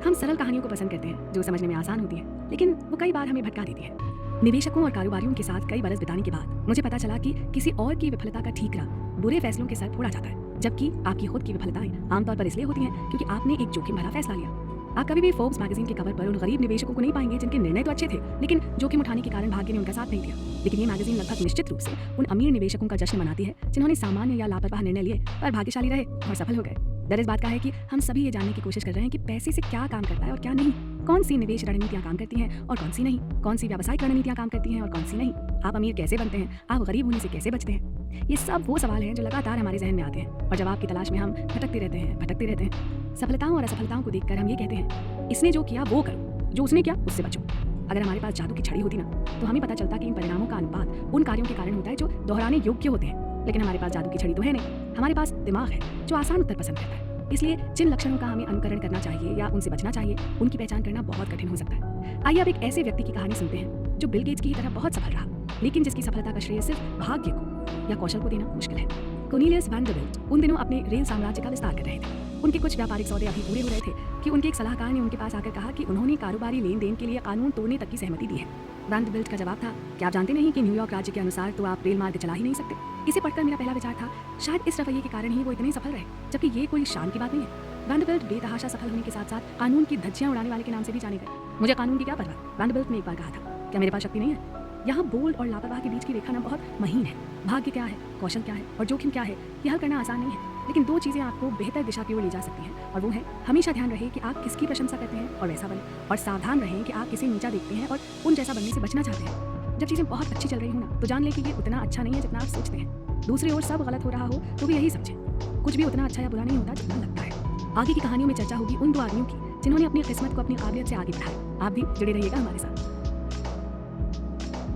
हम सरल कहानियों को पसंद करते हैं जो समझने में आसान होती है, लेकिन वो कई बार हमें भटका देती है। निवेशकों और कारोबारियों के साथ कई बरस बिताने के बाद मुझे पता चला कि किसी और की विफलता का ठीकरा बुरे फैसलों के सर फोड़ा जाता है, जबकि आपकी खुद की विफलताएं आमतौर पर इसलिए होती हैं क्योंकि आपने एक जोखिम भरा फैसला लिया। आप कभी भी फोर्ब्स मैगजीन के कवर पर उन गरीब निवेशकों को नहीं पाएंगे जिनके निर्णय तो अच्छे थे, लेकिन जोखिम उठाने के कारण भाग्य ने उनका साथ नहीं दिया। लेकिन ये मैगजीन लगभग निश्चित रूप से उन अमीर निवेशकों का जश्न मनाती है जिन्होंने सामान्य या लापरवाह निर्णय लिए पर भाग्यशाली रहे और सफल हो गए। दर इस बात का है कि हम सभी ये जानने की कोशिश कर रहे हैं कि पैसे से क्या काम करता है और क्या नहीं, कौन सी निवेश रणनीतियां काम करती हैं और कौन सी नहीं, कौन सी व्यावसायिक रणनीतियां काम करती हैं और कौन सी नहीं। आप अमीर कैसे बनते हैं, आप गरीब होने से कैसे बचते हैं। ये सब वो सवाल हैं जो लगातार हमारे जहन में आते हैं और जवाब की तलाश में हम भटकते रहते हैं। सफलताओं और असफलताओं को देखकर हम ये कहते हैं, इसने जो किया वो करो, जो उसने किया उससे बचो। अगर हमारे पास जादू की छड़ी होती ना, तो हमें पता चलता कि इन परिणामों का अनुपात उन कार्यों के कारण होता है जो दोहराने योग्य होते हैं। लेकिन हमारे पास जादू की छड़ी तो है नहीं, हमारे पास दिमाग है जो आसान उत्तर पसंद करता है। इसलिए जिन लक्षणों का हमें अनुकरण करना चाहिए या उनसे बचना चाहिए, उनकी पहचान करना बहुत कठिन हो सकता है। आइए अब एक ऐसे व्यक्ति की कहानी सुनते हैं जो बिल गेट्स की तरह बहुत सफल रहा, लेकिन जिसकी सफलता का श्रेय सिर्फ भाग्य को या कौशल को देना मुश्किल है। कोर्नेलियस वैंडरबिल्ट उन दिनों अपने रेल साम्राज्य का विस्तार कर रहे थे। उनके कुछ व्यापारिक सौदे अभी पूरे हो रहे थे कि उनके एक सलाहकार ने उनके पास आकर कहा कि उन्होंने कारोबारी लेन देन के लिए कानून तोड़ने तक की सहमति दी है। वैंडरबिल्ट का जवाब था, क्या आप जानते नहीं कि न्यूयॉर्क राज्य के अनुसार तो आप रेल मार्ग चला ही नहीं सकते। इसे पढ़कर मेरा पहला विचार था, शायद इस रवैये के कारण ही वो इतने सफल रहे, जबकि ये कोई शान की बात नहीं है। वैंडरबिल्ट बेतहाशा सफल होने के साथ साथ कानून की धज्जियां उड़ाने वाले के नाम से भी जाने गए। मुझे कानून की क्या परवाह, वैंडरबिल्ट ने एक बार कहा था। क्या मेरे पास शक्ति नहीं है? यहाँ बोल्ड और लापरवाह के बीच की रेखा ना बहुत महीन है। भाग्य क्या है, कौशल क्या है और जोखिम क्या है, ये हल करना आसान नहीं है, लेकिन दो चीजें आपको बेहतर दिशा की ओर ले जा सकती हैं, और वो है हमेशा ध्यान रहे कि आप किसकी प्रशंसा करते हैं और वैसा बने, और सावधान रहें कि आप किसे नीचा देखते हैं और उन जैसा बनने से बचना चाहते हैं। जब चीजें बहुत अच्छी चल रही हो ना, तो जान लें कि ये उतना अच्छा नहीं है जितना आप सोचते हैं। दूसरी ओर सब गलत हो रहा हो तो भी यही समझें, कुछ भी उतना अच्छा या बुरा नहीं होता जितना लगता है। आगे की कहानियों में चर्चा होगी उन दो आदमियों की जिन्होंने अपनी किस्मत को अपनी काबिलियत से आगे बढ़ाया। आप भी जुड़े रहिएगा हमारे साथ।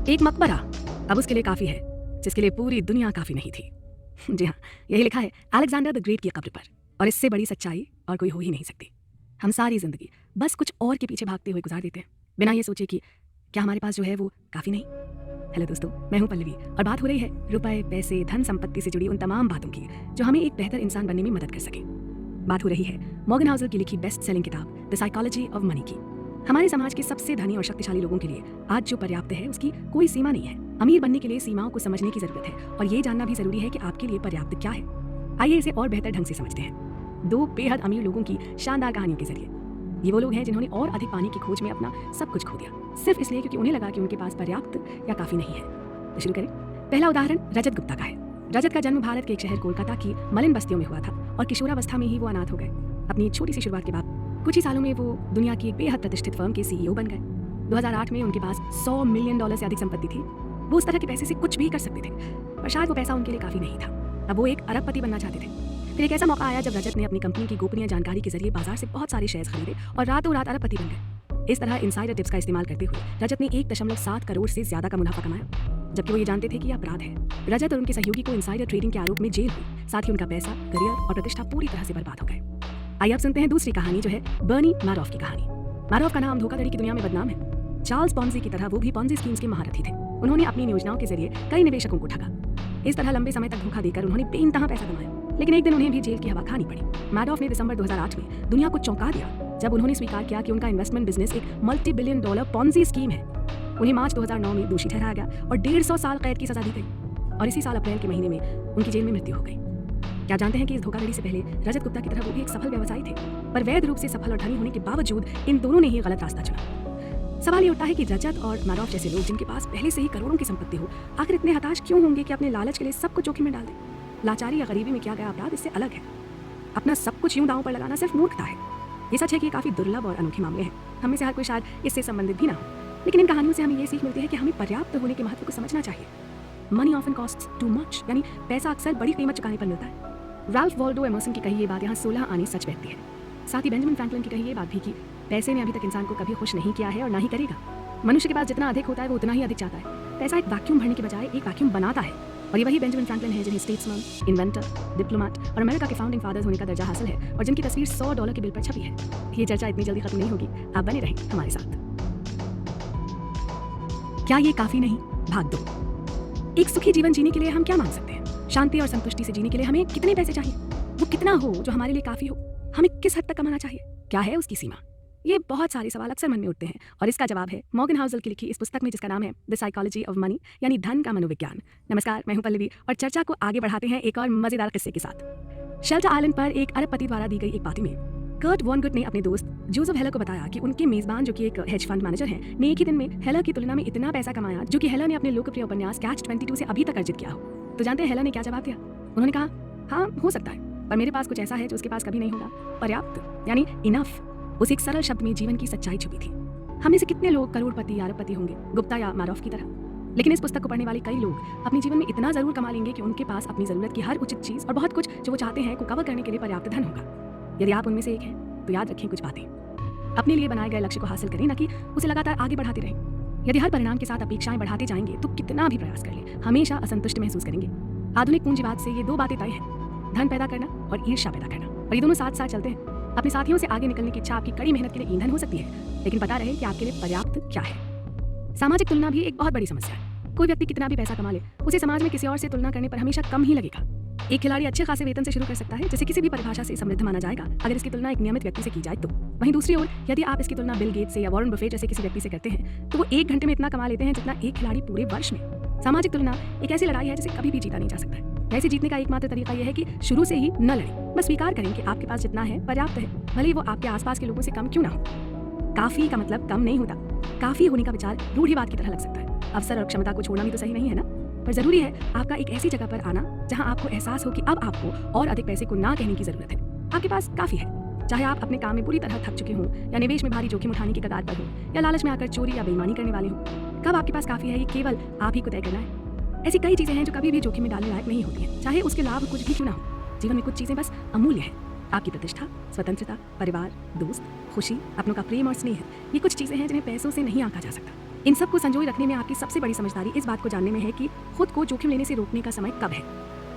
एक मकबरा अब उसके लिए काफी है जिसके लिए पूरी दुनिया काफी नहीं थी। जी हाँ, यही लिखा है अलेक्जेंडर द ग्रेट की कब्र पर, और इससे बड़ी सच्चाई और कोई हो ही नहीं सकती। हम सारी जिंदगी बस कुछ और के पीछे भागते हुए गुजार देते हैं, बिना ये सोचे कि क्या हमारे पास जो है वो काफ़ी नहीं। हेलो दोस्तों, मैं हूं पल्लवी और बात हो रही है रुपए, पैसे, धन संपत्ति से जुड़ी उन तमाम बातों की जो हमें एक बेहतर इंसान बनने में मदद कर सके। बात हो रही है मॉर्गन हाउसल की लिखी बेस्ट सेलिंग किताब द साइकोलॉजी ऑफ मनी की। हमारे समाज के सबसे धनी और शक्तिशाली लोगों के लिए आज जो पर्याप्त है उसकी कोई सीमा नहीं है। अमीर बनने के लिए सीमाओं को समझने की जरूरत है और ये जानना भी जरूरी है कि आपके लिए पर्याप्त क्या है। आइए इसे और बेहतर ढंग से समझते हैं दो बेहद अमीर लोगों की शानदार कहानियों के जरिए। ये वो लोग हैं जिन्होंने और अधिक पाने की खोज में अपना सब कुछ खो दिया, सिर्फ इसलिए क्योंकि उन्हें लगा कि उनके पास पर्याप्त या काफी नहीं है। तो शुरू करें। पहला उदाहरण रजत गुप्ता का है। रजत का जन्म भारत के एक शहर कोलकाता की मलिन बस्तियों में हुआ था और किशोरावस्था में ही वो अनाथ हो गए। अपनी छोटी सी शुरुआत के बाद कुछ ही सालों में वो दुनिया की एक बेहद प्रतिष्ठित फर्म के सीईओ बन गए। 2008 में उनके पास $100 मिलियन से अधिक संपत्ति थी। वो उस तरह के पैसे से कुछ भी कर सकते थे, पर शायद वो पैसा उनके लिए काफी नहीं था। अब वो एक अरबपति बनना चाहते थे। फिर एक ऐसा मौका आया जब रजत ने अपनी कंपनी की गोपनीय जानकारी के जरिए बाजार से बहुत सारे शेयर्स खरीदे और रातों रात अरबपति बन गए। इस तरह इनसाइडर टिप्स का इस्तेमाल करते हुए रजत ने 1.7 करोड़ से ज्यादा का मुनाफा कमाया, जबकि वो ये जानते थे कि यह अपराध है। रजत और उनके सहयोगी को इनसाइडर ट्रेडिंग के आरोप में जेल हुई, साथ ही उनका पैसा, करियर और प्रतिष्ठा पूरी तरह से बर्बाद हो गए। आइए अब सुनते हैं दूसरी कहानी, जो है बर्नी मैडॉफ की कहानी। मैडॉफ का नाम धोखाधड़ी की दुनिया में बदनाम है। चार्ल्स पॉन्जी की तरह वो भी पॉन्जी स्कीम्स के महारथी थे। उन्होंने अपनी योजनाओं के जरिए कई निवेशकों को ठगा। इस तरह लंबे समय तक धोखा देकर उन्होंने बेइंतहा पैसा कमाया, लेकिन एक दिन उन्हें भी जेल की हवा खानी पड़ी। मैडॉफ ने दिसंबर 2008 में दुनिया को चौंका दिया जब उन्होंने स्वीकार किया कि उनका इन्वेस्टमेंट बिजनेस एक $multi-billion पॉन्जी स्कीम है। उन्हें मार्च 2009 में दोषी ठहराया गया और 150 साल कैद की सजा दी गई और इसी साल अप्रैल के महीने में उनकी जेल में मृत्यु हो गई। क्या जानते हैं कि इस धोखाधड़ी से पहले रजत गुप्ता की तरह वो भी एक सफल व्यवसायी थे, पर वैध रूप से सफल और धनी होने के बावजूद इन दोनों ने ही गलत रास्ता चुना। सवाल ये उठता है कि रजत और मैडॉफ जैसे लोग जिनके पास पहले से ही करोड़ों की संपत्ति हो, आखिर इतने हताश क्यों होंगे कि अपने लालच के लिए सब कुछ जोखिम में डाल दें। लाचारी या गरीबी में किया गया अपराध इससे अलग है। अपना सब कुछ यूं दांव पर लगाना सिर्फ मूर्खता है। ये सच है कि ये काफी दुर्लभ और अनोखे मामले हैं। हम में से हर कोई शायद इससे संबंधित भी ना हो, लेकिन इन कहानियों से हमें ये सीख मिलती है कि हमें पर्याप्त होने के महत्व को समझना चाहिए। Money often costs too much, यानी पैसा अक्सर बड़ी कीमत चुकाने पर मिलता है। राल्फ वॉल्डो एमर्सन की कही ये बात यहाँ 16 आने सच बैठती है। साथ ही बेंजामिन फ्रैंकलिन की कही ये बात भी कि पैसे ने अभी तक इंसान को कभी खुश नहीं किया है और ना ही करेगा। मनुष्य के पास जितना अधिक होता है वो उतना ही अधिक चाहता है। पैसा एक वैक्यूम भरने के बजाय एक वैक्यूम बनाता है, और ये वही बेंजामिन फ्रैंकलिन है जिन्हें स्टेट्समैन, इन्वेंटर, डिप्लोमेट और अमेरिका के फाउंडिंग फादर्स होने का दर्जा हासिल है और जिनकी तस्वीर $100 के बिल पर छपी है। ये चर्चा इतनी जल्दी खत्म नहीं होगी, आप बने रहें हमारे साथ। क्या ये काफी नहीं? भाग 2। एक सुखी जीवन जीने के लिए हम क्या मांग सकते हैं? शांति और संतुष्टि से जीने के लिए हमें कितने पैसे चाहिए? वो कितना हो जो हमारे लिए काफी हो? हमें किस हद तक कमाना चाहिए? क्या है उसकी सीमा? ये बहुत सारे सवाल अक्सर मन में उठते हैं और इसका जवाब है मॉर्गन हाउसल की लिखी इस पुस्तक में, जिसका नाम है द साइकोलॉजी ऑफ मनी, यानी धन का मनोविज्ञान। नमस्कार, मैं हूं पल्लवी और चर्चा को आगे बढ़ाते हैं एक और मजेदार किस्से के साथ। शेल्टर आइलैंड पर एक अरबपति द्वारा दी गई एक पार्टी में कर्ट वॉनगुट ने अपने दोस्त जोसेफ हेलर को बताया कि उनके मेजबान, जो कि एक हेज फंड मैनेजर हैं, ने एक ही दिन में हेलर की तुलना में इतना पैसा कमाया जो कि हेलर ने अपने लोकप्रिय उपन्यास कैच-22 से अभी तक अर्जित किया हो। तो जानते हैं हेलर ने क्या जवाब दिया? उन्होंने कहा, हाँ हो सकता है, पर मेरे पास कुछ ऐसा है जो उसके पास कभी नहीं होगा, पर्याप्त, यानी इनफ। उस एक सरल शब्द में जीवन की सच्चाई छुपी थी। हम में से कितने लोग करोड़पति या अरबपति होंगे, गुप्ता या मैडॉफ की तरह? लेकिन इस पुस्तक को पढ़ने वाले कई लोग अपने जीवन में इतना जरूर कमा लेंगे कि उनके पास अपनी जरूरत की हर उचित चीज और बहुत कुछ जो वो चाहते हैं को कवर करने के लिए पर्याप्त धन होगा। यदि आप उनमें से एक हैं तो याद रखें कुछ बातें। अपने लिए बनाए गए लक्ष्य को हासिल करें, न कि उसे लगातार आगे बढ़ाते रहें। यदि हर परिणाम के साथ अपेक्षाएं बढ़ाते जाएंगे तो कितना भी प्रयास कर लें, हमेशा असंतुष्ट महसूस करेंगे। आधुनिक पूंजीवाद से ये दो बातें तय हैं, धन पैदा करना और ईर्ष्या पैदा करना, और ये दोनों साथ साथ चलते हैं। अपने साथियों से आगे निकलने की इच्छा आपकी कड़ी मेहनत के लिए ईंधन हो सकती है, लेकिन पता रहे कि आपके लिए पर्याप्त क्या है। सामाजिक तुलना भी एक बहुत बड़ी समस्या है। कोई व्यक्ति कितना भी पैसा कमा ले, उसे समाज में किसी और से तुलना करने पर हमेशा कम ही लगेगा। एक खिलाड़ी अच्छे खासे वेतन से शुरू कर सकता है, जिसे किसी भी परिभाषा से समृद्ध माना जाएगा अगर इसकी तुलना एक नियमित व्यक्ति से की जाए तो। वहीं दूसरी ओर यदि आप इसकी तुलना बिल गेट्स से या वॉरेन बफेट जैसे किसी व्यक्ति से करते हैं तो वो 1 घंटे में इतना कमा लेते हैं जितना एक खिलाड़ी पूरे वर्ष में। सामाजिक तुलना एक ऐसी लड़ाई है जिसे कभी भी जीता नहीं जा सकता है। ऐसे जीतने का एकमात्र तरीका यह है कि शुरू से ही न लड़ें, बस स्वीकार करें कि आपके पास जितना है पर्याप्त है, भले ही वो आपके आसपास के लोगों से कम क्यों ना हो। काफी का मतलब कम नहीं होता। काफी होने का विचार रूढ़िवाद की तरह लग सकता है। अवसर और क्षमता को छोड़ना भी तो सही नहीं है ना, पर जरूरी है आपका एक ऐसी जगह पर आना जहां आपको एहसास हो कि अब आपको और अधिक पैसे को ना कहने की जरूरत है। आपके पास काफी है, चाहे आप अपने काम में पूरी तरह थक चुके हों या निवेश में भारी जोखिम उठाने की कगार पर हो या लालच में आकर चोरी या बेईमानी करने वाले हो। कब आपके पास काफी है ये केवल आप ही को तय करना है। ऐसी कई चीजें हैं जो कभी भी जोखिम में डालने लायक नहीं होती हैं, चाहे उसके लाभ कुछ भी क्यों ना हो। जीवन में कुछ चीजें बस अमूल्य हैं। आपकी प्रतिष्ठा, स्वतंत्रता, परिवार, दोस्त, खुशी, अपनों का प्रेम और स्नेह, ये कुछ चीजें हैं जिन्हें पैसों से नहीं आंका जा सकता। इन सब को संजोए रखने में आपकी सबसे बड़ी समझदारी इस बात को जानने में है कि खुद को जोखिम लेने से रोकने का समय कब है।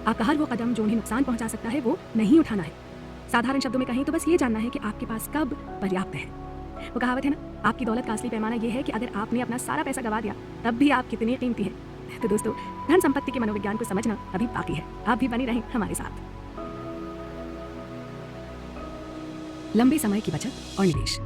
आपका हर वो कदम जो उन्हें नुकसान पहुंचा सकता है वो नहीं उठाना है। साधारण शब्दों में कहें तो बस ये जानना है कि आपके पास कब पर्याप्त है। वो कहावत है ना, आपकी दौलत का असली पैमाना ये है कि अगर आपने अपना सारा पैसा गवा दिया तब भी आप कितने कीमती हैं। तो दोस्तों, धन संपत्ति के मनोविज्ञान को समझना अभी बाकी है। आप भी बने रहें हमारे साथ। लंबे समय की बचत और निवेश।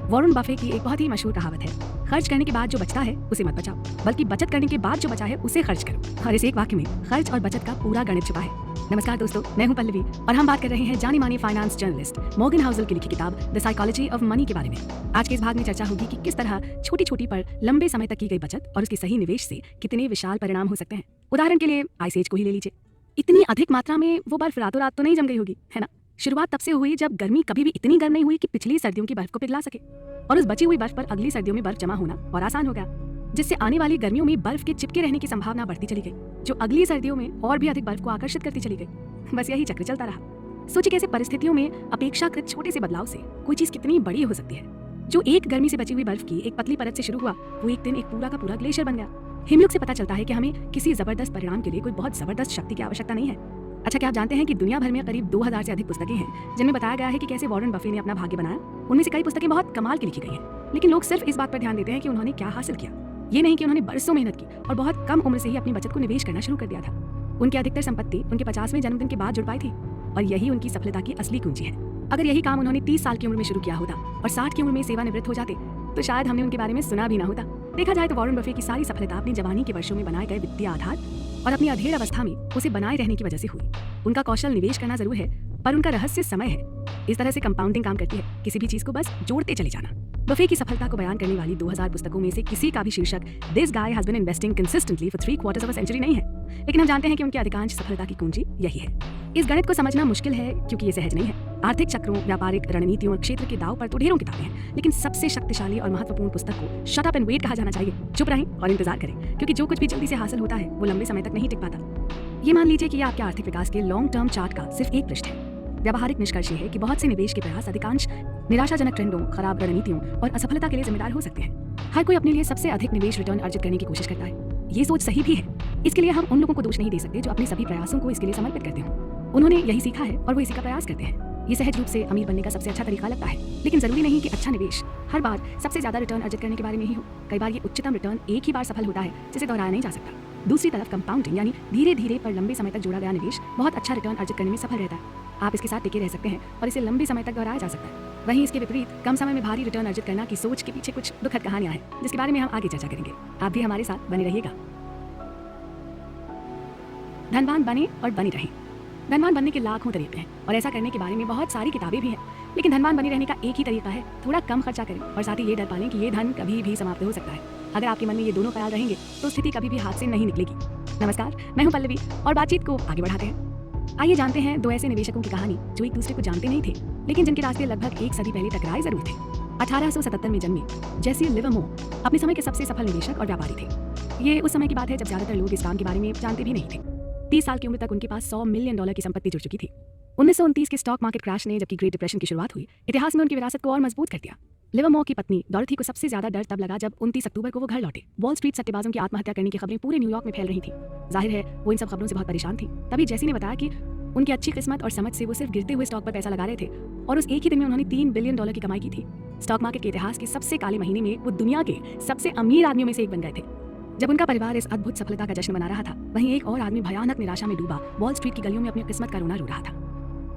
वॉरेन बफे की एक बहुत ही मशहूर कहावत है, खर्च करने के बाद जो बचता है उसे मत बचाओ, बल्कि बचत करने के बाद जो बचा है उसे खर्च करो। और इस एक वाक्य में खर्च और बचत का पूरा गणित छुपा है। नमस्कार दोस्तों, मैं हूं पल्लवी और हम बात कर रहे हैं जानी मानी फाइनेंस जर्नलिस्ट मॉर्गन हाउसल की लिखी किताब द साइकोलॉजी ऑफ मनी के बारे में। आज के इस भाग में चर्चा होगी कि किस तरह छोटी छोटी पर लंबे समय तक की गई बचत और उसके सही निवेश से कितने विशाल परिणाम हो सकते हैं। उदाहरण के लिए आइस एज को ही ले लीजिए। इतनी अधिक मात्रा में वो बर्फ रातों रात तो नहीं जम गई होगी, है ना। शुरुआत तब से हुई जब गर्मी कभी भी इतनी गर्म नहीं हुई कि पिछली सर्दियों की बर्फ को पिघला सके, और उस बची हुई बर्फ पर अगली सर्दियों में बर्फ जमा होना और आसान हो गया, जिससे आने वाली गर्मियों में बर्फ के चिपके रहने की संभावना बढ़ती चली गई, जो अगली सर्दियों में और भी अधिक बर्फ को आकर्षित करती चली गई। बस यही चक्र चलता रहा। सोचिए कैसे परिस्थितियों में अपेक्षाकृत छोटे से बदलाव से कोई चीज कितनी बड़ी हो सकती है। जो एक गर्मी से बची हुई बर्फ की एक पतली परत से शुरू हुआ, वो एक दिन एक पूरा का पूरा ग्लेशियर बन गया। हिमयुग से पता चलता है कि हमें किसी जबरदस्त परिणाम के लिए कोई बहुत जबरदस्त शक्ति की आवश्यकता नहीं है। अच्छा, क्या आप जानते हैं कि दुनिया भर में करीब 2000 से अधिक पुस्तकें हैं जिनमें बताया गया है कि कैसे वॉरेन बफे ने अपना भाग्य बनाया। उनमें से कई पुस्तकें बहुत कमाल की लिखी गई हैं, लेकिन लोग सिर्फ इस बात पर ध्यान देते हैं कि उन्होंने क्या हासिल किया, ये नहीं कि उन्होंने बरसों मेहनत की और बहुत कम उम्र से ही अपनी बचत को निवेश करना शुरू कर दिया था। उनकी अधिकतर संपत्ति उनके 50वें जन्मदिन के बाद जुड़ पाई थी, और यही उनकी सफलता की असली कुंजी है। अगर यही काम उन्होंने 30 साल की उम्र में शुरू किया होता और 60 की उम्र में सेवानिवृत्त हो जाते तो शायद हमने उनके बारे में सुना भी ना होता। देखा जाए तो वॉरेन बफे की सारी सफलता अपनी जवानी के वर्षों में बनाए गए वित्तीय आधार और अपनी अधेड़ अवस्था में उसे बनाए रहने की वजह से हुई। उनका कौशल निवेश करना जरूर है, पर उनका रहस्य समय है। इस तरह से कंपाउंडिंग काम करती है, किसी भी चीज को बस जोड़ते चले जाना। बफे की सफलता को बयान करने वाली 2000 पुस्तकों में से किसी का भी शीर्षक this guy has been investing consistently for 3/4 of a century नहीं है, लेकिन हम जानते हैं कि उनकी अधिकांश सफलता की कुंजी यही है। इस गणित को समझना मुश्किल है क्योंकि ये सहज नहीं है। आर्थिक चक्रों, व्यापारिक रणनीतियों और क्षेत्र के दाव पर तो ढेरों किताबें हैं, लेकिन सबसे शक्तिशाली और महत्वपूर्ण पुस्तक को शट अप एंड वेट कहा जाना चाहिए। चुप रहें और इंतजार करें, क्योंकि जो कुछ भी जल्दी से हासिल होता है वो लंबे समय तक नहीं टिक पाता। ये मान लीजिए कि ये आपके आर्थिक विकास के लॉन्ग टर्म चार्ट का सिर्फ एक पृष्ठ है। व्यावहारिक निष्कर्ष है कि बहुत से निवेश के प्रयास अधिकांश निराशाजनक ट्रेंडों, खराब रणनीतियों और असफलता के लिए जिम्मेदार हो सकते हैं। हर कोई अपने लिए सबसे अधिक निवेश रिटर्न अर्जित करने की कोशिश करता है। ये सोच सही भी है। इसके लिए हम उन लोगों को दोष नहीं दे सकते जो अपने सभी प्रयासों को इसके लिए समर्पित करते हों। उन्होंने यही सीखा है और वो इसी का प्रयास करते हैं। ये सहज रूप से अमीर बनने का सबसे अच्छा तरीका लगता है, लेकिन जरूरी नहीं कि अच्छा निवेश हर बार सबसे ज्यादा रिटर्न अर्जित करने के बारे में ही हो। कई बार ये उच्चतम रिटर्न एक ही बार सफल होता है जिसे दोहराया नहीं जा सकता। दूसरी तरफ कंपाउंडिंग यानी धीरे धीरे पर लंबे समय तक जोड़ा गया निवेश बहुत अच्छा रिटर्न अर्जित करने में सफल रहता है। आप इसके साथ टिके रह सकते हैं और इसे लंबे समय तक दोहराया जा सकता है। वहीं इसके विपरीत कम समय में भारी रिटर्न अर्जित करना की सोच के पीछे कुछ दुखद कहानियां हैं, जिसके बारे में हम आगे चर्चा करेंगे। आप भी हमारे साथ बने रहिएगा। धनवान बने और बनी रहें। धनवान बनने के लाखों तरीके हैं और ऐसा करने के बारे में बहुत सारी किताबें भी हैं, लेकिन धनवान बने रहने का एक ही तरीका है, थोड़ा कम खर्चा करें और साथ ही ये डर पालें कि ये धन कभी भी समाप्त हो सकता है। अगर आपके मन में ये दोनों ख्याल रहेंगे तो स्थिति कभी भी हाथ से नहीं निकलेगी। नमस्कार, मैं हूं पल्लवी और बातचीत को आगे बढ़ाते हैं। आइए जानते हैं दो ऐसे निवेशकों की कहानी जो एक दूसरे को जानते नहीं थे, लेकिन जिनके रास्ते लगभग एक सदी पहले टकराए जरूर थे। 1877 में जन्मे जेसी लिवरमोर अपने समय के सबसे सफल निवेशक और व्यापारी थे। ये उस समय की बात है जब ज्यादातर लोग इस काम के बारे में जानते भी नहीं थे। 30 साल की उम्र तक उनके पास $100 मिलियन की संपत्ति जुड़ चुकी थी। 1929 के स्टॉक मार्केट क्रैश ने, जबकि ग्रेट डिप्रेशन की शुरुआत हुई, इतिहास में उनकी विरासत को और मजबूत कर दिया। लिवरमोर की पत्नी डॉरथी को सबसे ज्यादा डर तब लगा जब 29 अक्टूबर को वो घर लौटे। वॉल स्ट्रीट सट्टेबाजों की आत्महत्या करने की खबरें पूरे न्यूयॉर्क में फैल रही थी। जाहिर है वो इन सब खबरों से बहुत परेशान थी। तभी जेसी ने बताया कि उनकी अच्छी किस्मत और समझ से वो सिर्फ गिरते हुए स्टॉक पर पैसा लगा रहे थे, और उस एक ही दिन में उन्होंने $3 बिलियन की कमाई की थी। स्टॉक मार्केट के इतिहास के सबसे काले महीने में वो दुनिया के सबसे अमीर आदमियों में से एक बन गए थे। जब उनका परिवार इस अद्भुत सफलता का जश्न मना रहा था, वहीं एक और आदमी भयानक निराशा में डूबा वॉल स्ट्रीट की गलियों में अपनी किस्मत का रोना रो रहा था।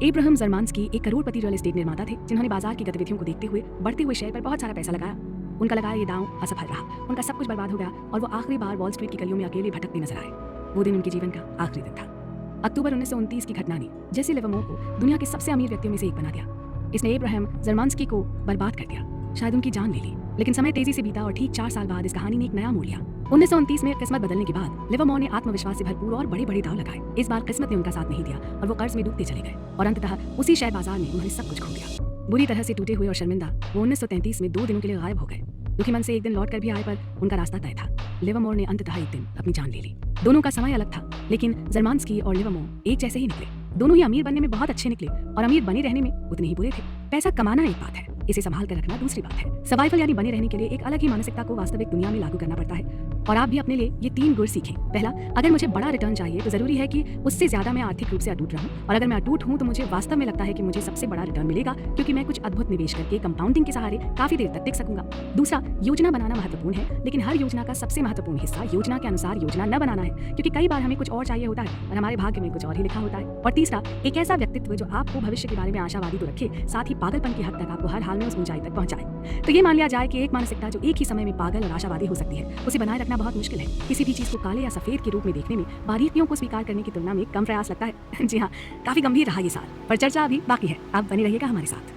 एब्राहम ज़रमान्स्की एक करोड़पति रियल एस्टेट निर्माता थे, जिन्होंने बाजार की गतिविधियों को देखते हुए बढ़ते हुए शेयर पर बहुत सारा पैसा लगाया। उनका लगाया ये दांव असफल रहा, उनका सब कुछ बर्बाद हो गया और वो आखिरी बार वॉल स्ट्रीट की गलियों में अकेले भटकते नजर आए। वो दिन उनके जीवन का आखिरी दिन था। अक्टूबर 1929 की घटना ने जेसी लिवरमोर को दुनिया के सबसे अमीर व्यक्तियों में से एक बना दिया। इसने एब्राहम ज़रमान्स्की को बर्बाद कर दिया, शायद उनकी जान ले ली। लेकिन समय तेजी से बीता और ठीक 4 साल बाद इस कहानी ने एक नया मोड़ लिया। 1929 में किस्मत बदलने के बाद लिवरमोर ने आत्मविश्वास से भरपूर और बड़े बड़े दांव लगाए। इस बार किस्मत ने उनका साथ नहीं दिया और वो कर्ज में डूबते चले गए, और अंततः उसी शेयर बाजार में उन्होंने सब कुछ खो दिया। बुरी तरह से टूटे हुए और शर्मिंदा वो 1933 में 2 दिनों के लिए गायब हो गए। दुखी मन से एक दिन लौट कर भी आए, पर उनका रास्ता तय था। लिवरमोर ने अंततः एक दिन अपनी जान ले ली। दोनों का समय अलग था, लेकिन ज़रमान्स्की और लिवरमोर एक जैसे ही निकले। दोनों ही अमीर बनने में बहुत अच्छे निकले और अमीर बने रहने में उतने ही बुरे थे। पैसा कमाना एक बात है, इसे संभाल कर रखना दूसरी बात है। सर्वाइवल यानी बने रहने के लिए एक अलग ही मानसिकता को वास्तविक दुनिया में लागू करना पड़ता है। और आप भी अपने लिए ये 3 गुर सीखें। पहला, अगर मुझे बड़ा रिटर्न चाहिए तो ज़रूरी है कि उससे ज़्यादा मैं आर्थिक रूप से अटूट रहूं, और अगर मैं अटूट हूं तो मुझे वास्तव में लगता है कि मुझे सबसे बड़ा रिटर्न मिलेगा, क्योंकि मैं कुछ अद्भुत निवेश करके कंपाउंडिंग के सहारे काफ़ी देर तक टिक सकूंगा। दूसरा, योजना बनाना महत्वपूर्ण है, लेकिन हर योजना का सबसे महत्वपूर्ण हिस्सा योजना के अनुसार योजना न बनाना है, क्योंकि कई बार हमें कुछ और चाहिए होता है और हमारे भाग्य में कुछ और ही लिखा होता है। और तीसरा, एक ऐसा व्यक्तित्व जो आपको भविष्य के बारे में आशावादी तो रखे, साथ ही पागलपन की हद तक आपको हर हाल में उस ऊंचाई तक पहुंचाए। तो ये मान लिया जाए कि एक मानसिकता जो एक ही समय में पागल और आशावादी हो सकती है, उसे बनाए रखना बहुत मुश्किल है। किसी भी चीज को काले या सफेद के रूप में देखने में बारीकियों को स्वीकार करने की तुलना में कम प्रयास लगता है। जी हाँ, काफी गंभीर रहा ये साल, पर चर्चा अभी बाकी है। आप बने रहिएगा हमारे साथ।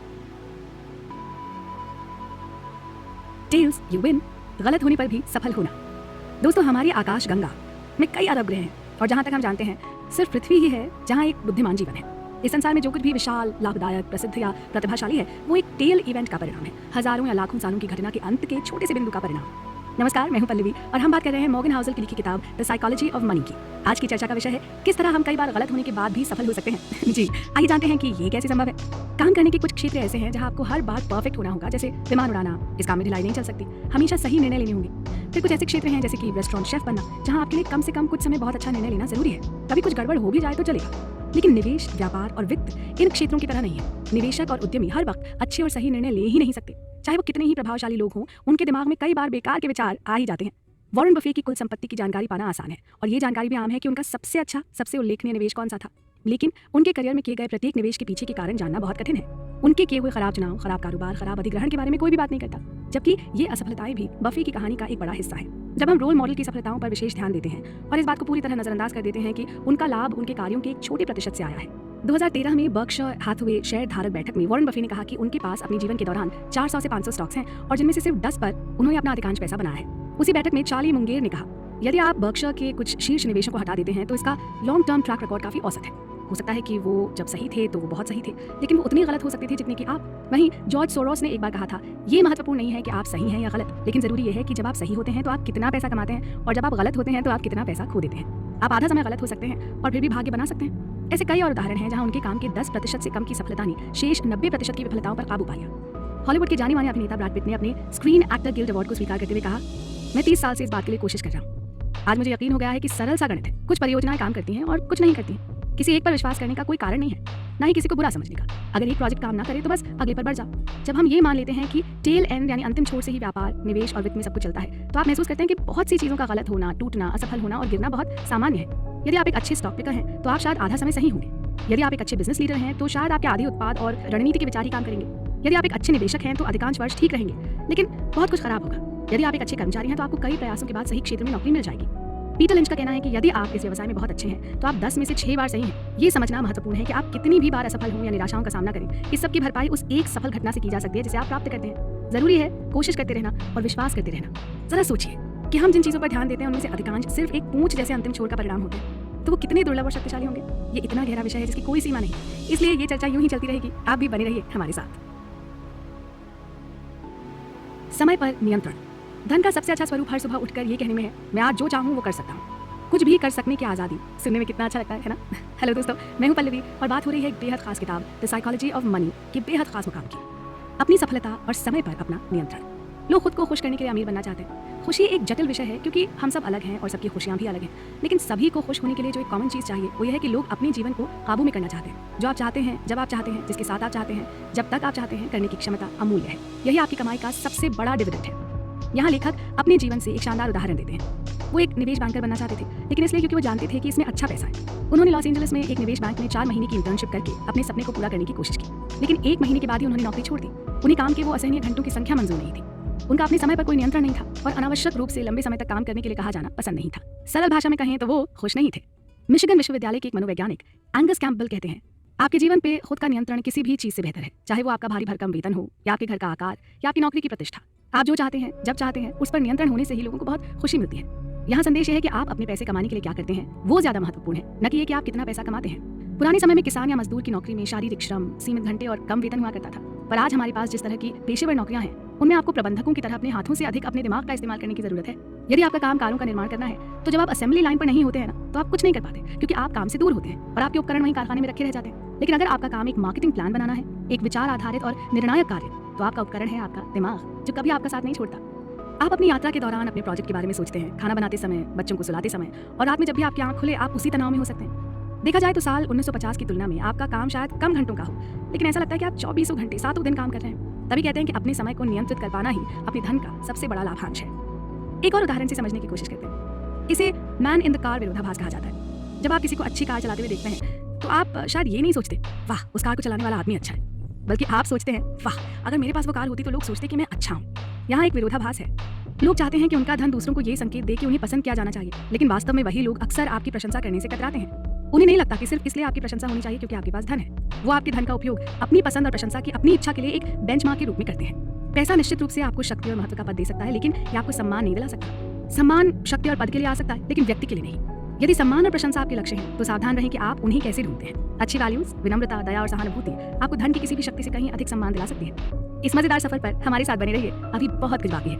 टेल्स यू विन, गलत होने पर भी सफल होना। दोस्तों, हमारी आकाश गंगा में कई अरब ग्रह हैं, और जहां तक हम जानते हैं सिर्फ पृथ्वी ही है जहां एक बुद्धिमान जीवन है। इस संसार में जो कुछ भी विशाल, लाभदायक, प्रसिद्ध या प्रतिभाशाली है, वो एक टेल इवेंट का परिणाम है, हजारों या लाखों सालों की घटना के अंत के छोटे से बिंदु का परिणाम। नमस्कार, मैं हूं पल्लवी और हम बात कर रहे हैं मॉर्गन हाउसल की लिखी किताब द साइकोलॉजी ऑफ मनी की। आज की चर्चा का विषय है किस तरह हम कई बार गलत होने के बाद भी सफल हो सकते हैं। जी, आइए जानते हैं कि ये कैसे संभव है। काम करने के कुछ क्षेत्र ऐसे हैं जहां आपको हर बार परफेक्ट होना होगा, जैसे विमान उड़ाना। इस काम में ढिलाई नहीं चल सकती, हमेशा सही निर्णय लेने होंगे। फिर कुछ ऐसे क्षेत्र हैं जैसे कि रेस्टोरेंट शेफ बनना, जहां आपके लिए कम से कम कुछ समय बहुत अच्छा निर्णय लेना जरूरी है। कभी कुछ गड़बड़ हो भी जाए तो चलेगा। लेकिन निवेश, व्यापार और वित्त इन क्षेत्रों की तरह नहीं है। निवेशक और उद्यमी हर वक्त अच्छे और सही निर्णय ले ही नहीं सकते, चाहे वो कितने ही प्रभावशाली लोग हों। उनके दिमाग में कई बार बेकार के विचार आ ही जाते हैं। वॉरेन बफे की कुल संपत्ति की जानकारी पाना आसान है, और ये जानकारी भी आम है कि उनका सबसे अच्छा, सबसे उल्लेखनीय निवेश कौन सा था। लेकिन उनके करियर में किए गए प्रत्येक निवेश के पीछे के कारण जानना बहुत कठिन है। उनके किए हुए खराब चुनाव, खराब कारोबार, खराब अधिग्रहण के बारे में कोई भी बात नहीं करता, जबकि ये असफलताएं भी बफे की कहानी का एक बड़ा हिस्सा है। जब हम रोल मॉडल की सफलताओं पर विशेष ध्यान देते हैं और इस बात को पूरी तरह नजरअंदाज कर देते हैं कि उनका लाभ उनके कार्यों के एक छोटे प्रतिशत से आया है। 2013 में बर्कशायर हैथवे शेयर धारक बैठक में वॉरेन बफे ने कहा कि उनके पास अपने जीवन के दौरान 400 से 500 स्टॉक्स हैं, और जिनमें से सिर्फ 10 पर उन्होंने अपना अधिकांश पैसा बनाया है। उसी बैठक में चार्ली मुंगेर ने कहा, यदि आप बर्कशायर के कुछ शीर्ष निवेशों को हटा देते हैं तो इसका लॉन्ग टर्म ट्रैक रिकॉर्ड काफी औसत है। हो सकता है कि वो जब सही थे तो वो बहुत सही थे, लेकिन वो उतने गलत हो सकते थे जितने कि आप। वहीं जॉर्ज सोरोस ने एक बार कहा था, ये महत्वपूर्ण नहीं है कि आप सही हैं या गलत, लेकिन जरूरी ये है कि जब आप सही होते हैं तो आप कितना पैसा कमाते हैं, और जब आप गलत होते हैं तो आप कितना पैसा खो देते हैं। आप आधा समय गलत हो सकते हैं और फिर भी भाग्य बना सकते हैं। ऐसे कई और उदाहरण हैं जहां उनके काम के 10% से कम की सफलता ने शेष 90% की विफलताओं पर काबू पा लिया। हॉलीवुड के जाने माने अभिनेता ब्रैड पिट ने अपने स्क्रीन एक्टर गिल्ड अवार्ड को स्वीकार करते हुए कहा, मैं 30 साल से इस बात के लिए कोशिश कर रहा हूँ। आज मुझे यकीन हो गया है कि सरल सा गणित है, कुछ परियोजनाएं काम करती हैं और कुछ नहीं करती हैं। किसी एक पर विश्वास करने का कोई कारण नहीं है, ना ही किसी को बुरा समझने का। अगर एक प्रोजेक्ट काम ना करे तो बस अगले पर बढ़ जाओ। जब हम ये मान लेते हैं कि टेल एंड यानी अंतिम छोर से ही व्यापार, निवेश और वित्त में सब कुछ चलता है, तो आप महसूस करते हैं कि बहुत सी चीजों का गलत होना, टूटना, असफल होना और गिरना बहुत सामान्य है। यदि आप एक अच्छे स्टॉक पिकर हैं तो आप शायद आधा समय सही होंगे। यदि आप एक अच्छे बिजनेस लीडर हैं तो शायद आपके आधे उत्पाद और रणनीति के विचार ही काम करेंगे। यदि आप एक अच्छे निवेशक हैं तो अधिकांश वर्ष ठीक रहेंगे, लेकिन बहुत कुछ खराब होगा। यदि आप एक अच्छे कर्मचारी हैं तो आपको कई प्रयासों के बाद सही क्षेत्र में नौकरी मिल जाएगी। पीटर लिंच का कहना है कि यदि आप इस व्यवसाय में बहुत अच्छे हैं तो आप 10 में से 6 बार सही हैं। ये समझना महत्वपूर्ण है कि आप कितनी भी बार असफल हों या निराशाओं का सामना करें, इस सब की भरपाई उस एक सफल घटना से की जा सकती है जिसे आप प्राप्त करते हैं। जरूरी है कोशिश करते रहना और विश्वास करते रहना। जरा सोचिए कि हम जिन चीजों पर ध्यान देते हैं उनमें से अधिकांश सिर्फ एक पूंछ जैसे अंतिम छोर का परिणाम होते हैं, तो वो कितने दुर्लभ और शक्तिशाली होंगे। ये इतना गहरा विषय है जिसकी कोई सीमा नहीं, इसलिए ये चर्चा यूं ही चलती रहेगी। आप भी बने रहिए हमारे साथ। समय पर नियंत्रण। धन का सबसे अच्छा स्वरूप हर सुबह उठकर ये कहने में है, मैं आज जो चाहूँ वो कर सकता हूँ। कुछ भी कर सकने की आज़ादी सुनने में कितना अच्छा लगता है ना। हेलो दोस्तों, मैं हूं पल्लवी और बात हो रही है एक बेहद खास किताब द साइकोलॉजी ऑफ मनी की बेहद खास मुकाम की, अपनी सफलता और समय पर अपना नियंत्रण। लोग खुद को खुश करने के लिए अमीर बनना चाहते हैं। खुशी एक जटिल विषय है क्योंकि हम सब अलग हैं और सबकी खुशियां भी अलग हैं, लेकिन सभी को खुश होने के लिए जो एक कॉमन चीज़ चाहिए वो ये है कि लोग अपने जीवन को काबू में करना चाहते हैं। जो आप चाहते हैं, जब आप चाहते हैं, जिसके साथ आप चाहते हैं, जब तक आप चाहते हैं, करने की क्षमता अमूल्य है। यही आपकी कमाई का सबसे बड़ा डिविडेंड है। यहाँ लेखक अपने जीवन से एक शानदार उदाहरण देते हैं। वो एक निवेश बैंकर बनना चाहते थे, लेकिन इसलिए क्योंकि वो जानते थे कि इसमें अच्छा पैसा है। उन्होंने लॉस एंजलिस में एक निवेश बैंक में 4 महीने की इंटर्नशिप करके अपने सपने को पूरा करने की कोशिश की, लेकिन 1 महीने के बाद ही उन्होंने नौकरी छोड़ दी। उन्हें काम के वो असहनीय घंटों की संख्या मंजूर नहीं थी। उनका अपने समय पर कोई नियंत्रण नहीं था और अनावश्यक रूप से लंबे समय तक काम करने के लिए कहा जाना पसंद नहीं था। सरल भाषा में कहें तो वो खुश नहीं थे। मिशिगन विश्वविद्यालय के एक मनोवैज्ञानिक एंगस कैम्पबेल कहते हैं, आपके जीवन पे खुद का नियंत्रण किसी भी चीज से बेहतर है, चाहे वो आपका भारी भरकम वेतन हो या आपके घर का आकार या आपकी नौकरी की प्रतिष्ठा। आप जो चाहते हैं, जब चाहते हैं, उस पर नियंत्रण होने से ही लोगों को बहुत खुशी मिलती है। यहाँ संदेश ये है कि आप अपने पैसे कमाने के लिए क्या करते हैं वो ज्यादा महत्वपूर्ण है, न कि ये कि आप कितना पैसा कमाते हैं। पुराने समय में किसान या मजदूर की नौकरी में शारीरिक श्रम, सीमित घंटे और कम वेतन हुआ करता था, पर आज हमारे पास जिस तरह की पेशेवर नौकरियां हैं उनमें आपको प्रबंधकों की तरह अपने हाथों से अधिक अपने दिमाग का इस्तेमाल करने की जरूरत है। यदि आपका काम कारों का निर्माण करना है तो जब आप असेंबली लाइन पर नहीं होते हैं ना, तो आप कुछ नहीं कर पाते क्योंकि आप काम से दूर होते हैं और आपके उपकरण वहीं कारखाने में रखे रह जाते हैं। लेकिन अगर आपका काम एक मार्केटिंग प्लान बनाना है, एक विचार आधारित और निर्णायक कार्य, तो आपका उपकरण है आपका दिमाग, जो कभी आपका साथ नहीं छोड़ता। आप अपनी यात्रा के दौरान अपने प्रोजेक्ट के बारे में सोचते हैं, खाना बनाते समय, बच्चों को सुलाते समय, और रात में जब भी आपकी आंख खुले आप उसी तनाव में हो सकते हैं। देखा जाए तो साल 1950 की तुलना में आपका काम शायद कम घंटों का हो, लेकिन ऐसा लगता है कि आप 24 घंटे 7 दिन काम कर रहे हैं। तभी कहते हैं कि अपने समय को नियंत्रित कर पाना ही अपने धन का सबसे बड़ा लाभांश है। एक और उदाहरण से समझने की कोशिश करते हैं। इसे मैन इन द कार विरोधाभास कहा जाता है। जब आप किसी को अच्छी कार चलाते हुए देखते हैं तो आप शायद ये नहीं सोचते वाह उस कार को चलाने वाला आदमी अच्छा है, बल्कि आप सोचते हैं वाह अगर मेरे पास वो कार होती तो लोग सोचते कि मैं अच्छा हूँ। यहाँ एक विरोधाभास है। लोग चाहते हैं कि उनका धन दूसरों को ये संकेत दे कि उन्हें पसंद किया जाना चाहिए, लेकिन वास्तव में वही लोग अक्सर आपकी प्रशंसा करने से कतराते हैं। उन्हें नहीं लगता कि सिर्फ इसलिए आपकी प्रशंसा होनी चाहिए क्योंकि आपके पास धन है। वो आपके धन का उपयोग अपनी पसंद और प्रशंसा की अपनी इच्छा के लिए एक बेंचमार्क के रूप में करते हैं। पैसा निश्चित रूप से आपको शक्ति और महत्व का पद दे सकता है, लेकिन ये आपको सम्मान नहीं दिला सकता। सम्मान शक्ति और पद के लिए आ सकता है, लेकिन व्यक्ति के लिए नहीं। यदि सम्मान और प्रशंसा आपके लक्ष्य हैं, तो सावधान रहें कि आप उन्हें कैसे ढूंढते हैं। अच्छी वैल्यूज, विनम्रता, दया और सहानुभूति आपको धन की किसी भी शक्ति से कहीं अधिक सम्मान दिला सकती है। इस मजेदार सफर पर हमारे साथ बने रहिए, अभी बहुत कुछ बाकी है।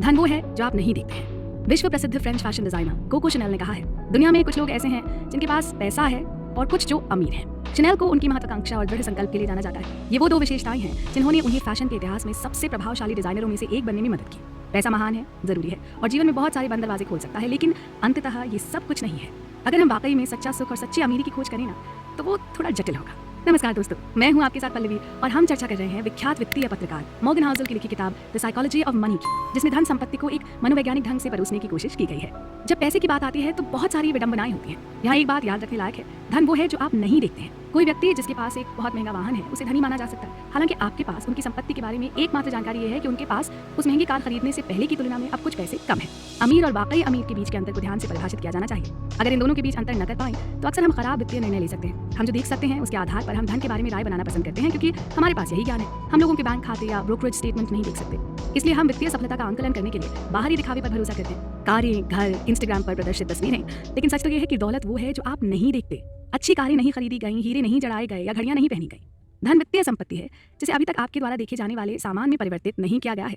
धन वो है जो आप नहीं देखते हैं। विश्व प्रसिद्ध French fashion designer Coco Chanel ने कहा है, दुनिया में कुछ लोग ऐसे हैं जिनके पास पैसा है और कुछ जो अमीर हैं। शनेल को उनकी महत्वाकांक्षा और दृढ़ संकल्प के लिए जाना जाता है। ये वो दो विशेषताएं हैं जिन्होंने उन्हें फैशन के इतिहास में सबसे प्रभावशाली डिजाइनरों में से एक बनने में मदद की। पैसा महान है, जरूरी है और जीवन में बहुत सारे बंद दरवाजे खोल सकता है, लेकिन अंततः ये सब कुछ नहीं है। अगर हम वाकई में सच्चा सुख और सच्ची अमीरी की खोज करें ना, तो वो थोड़ा जटिल होगा। नमस्कार दोस्तों, मैं हूं आपके साथ पल्लवी और हम चर्चा कर रहे हैं विख्यात वित्तीय पत्रकार मॉर्गन हाउसल की लिखी किताब द साइकोलॉजी ऑफ मनी की, जिसमें धन संपत्ति को एक मनोवैज्ञानिक ढंग से परोसने की कोशिश की गई है। जब पैसे की बात आती है तो बहुत सारी विडंबनाएं होती हैं। यहाँ एक बात याद रखने लायक है, धन वो है जो आप नहीं देखते हैं। कोई व्यक्ति जिसके पास एक बहुत महंगा वाहन है उसे धनी माना जा सकता है, हालांकि आपके पास उनकी संपत्ति के बारे में एकमात्र जानकारी ये है कि उनके पास उस महंगी कार खरीदने से पहले की तुलना में अब कुछ पैसे कम है। अमीर और वाकई अमीर के बीच के अंतर को ध्यान से परिभाषित किया जाना चाहिए। अगर इन दोनों के बीच अंतर न कर पाएं तो अक्सर हम खराब वित्तीय निर्णय ले सकते हैं। हम जो देख सकते हैं उसके आधार पर हम धन के बारे में राय बनाना पसंद करते हैं, क्योंकि हमारे पास यही ज्ञान है। हम लोगों के बैंक खाते या ब्रोकरेज स्टेटमेंट नहीं देख सकते, इसलिए हम वित्तीय सफलता का आंकलन करने के लिए बाहरी दिखावे पर भरोसा करते हैं। कारें, घर, इंस्टाग्राम पर प्रदर्शित तस्वीरें, लेकिन सच तो ये है कि दौलत वो है जो आप नहीं देखते। अच्छी कारें नहीं खरीदी गई, हीरे नहीं जड़ाए गए या घड़ियां नहीं पहनी गई। धन वित्तीय संपत्ति है जिसे अभी तक आपके द्वारा देखे जाने वाले सामान में परिवर्तित नहीं किया गया है।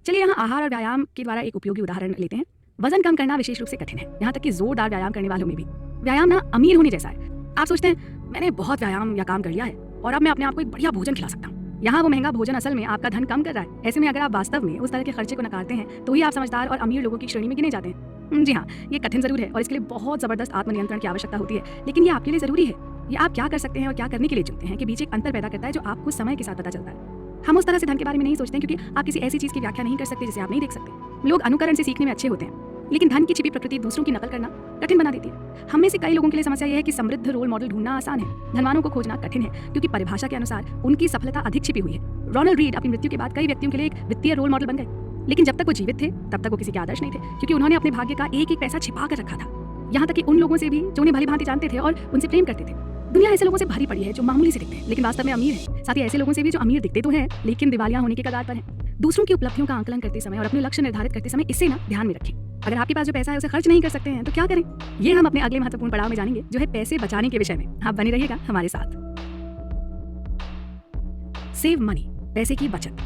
चलिए यहाँ आहार और व्यायाम के द्वारा एक उपयोगी उदाहरण लेते हैं। वजन कम करना विशेष रूप से कठिन है, यहाँ तक कि जोरदार व्यायाम करने वालों में भी। व्यायाम ना अमीर होने जैसा है। आप सोचते हैं मैंने बहुत व्यायाम या काम कर लिया है और अब मैं अपने आप को एक बढ़िया भोजन खिला सकता हूँ। यहाँ वो महंगा भोजन असल में आपका धन कम कर रहा है। ऐसे में अगर आप वास्तव में उस तरह के खर्चे को नकारते हैं तो ही आप समझदार और अमीर लोगों की श्रेणी में गिने जाते हैं। जी हाँ, ये कठिन जरूर है और इसके लिए बहुत जबरदस्त आत्मनियंत्रण की आवश्यकता होती है, लेकिन ये आपके लिए जरूरी है। ये आप क्या कर सकते हैं और क्या करने के लिए चुनते हैं कि बीच एक अंतर पैदा करता है जो आपको समय के साथ पता चलता है। हम उस तरह से धन के बारे में नहीं सोचते हैं क्योंकि आप किसी ऐसी चीज की व्याख्या नहीं कर सकते जिसे आप नहीं देख सकते। लोग अनुकरण से सीखने में अच्छे होते हैं, लेकिन धन की छिपी प्रकृति दूसरों की नकल करना कठिन बना देती है। हम में से कई लोगों के लिए समस्या यह है कि समृद्ध रोल मॉडल ढूंढना आसान है, धनवानों को खोजना कठिन है, क्योंकि परिभाषा के अनुसार उनकी सफलता अधिक छिपी हुई है। रोनाल्ड रीड अपनी मृत्यु के बाद कई व्यक्तियों के लिए एक वित्तीय रोल मॉडल बन गए, लेकिन जब तक वो जीवित थे तब तक वो किसी के आदर्श नहीं थे, क्योंकि उन्होंने अपने भाग्य का एक एक पैसा छिपा कर रखा था। यहाँ तक कि उन लोगों से भी जो उन्हें भली भांति जानते थे और उनसे प्रेम करते थे। दुनिया ऐसे लोगों से भरी पड़ी है जो मामूली से दिखते हैं लेकिन वास्तव में अमीर हैं। साथ ही ऐसे लोगों से भी जो अमीर दिखते तो हैं लेकिन दिवालिया होने के कगार पर हैं। दूसरों की उपलब्धियों का आंकलन करते समय और अपने लक्ष्य निर्धारित करते समय इसे ना ध्यान में रखें। अगर आपके पास जो पैसा है उसे खर्च नहीं कर सकते हैं तो क्या करें, ये हम अपने अगले महत्वपूर्ण पड़ाव में जानेंगे, जो है पैसे बचाने के विषय में। आप बने रहिएगा हमारे साथ। सेव मनी, पैसे की बचत।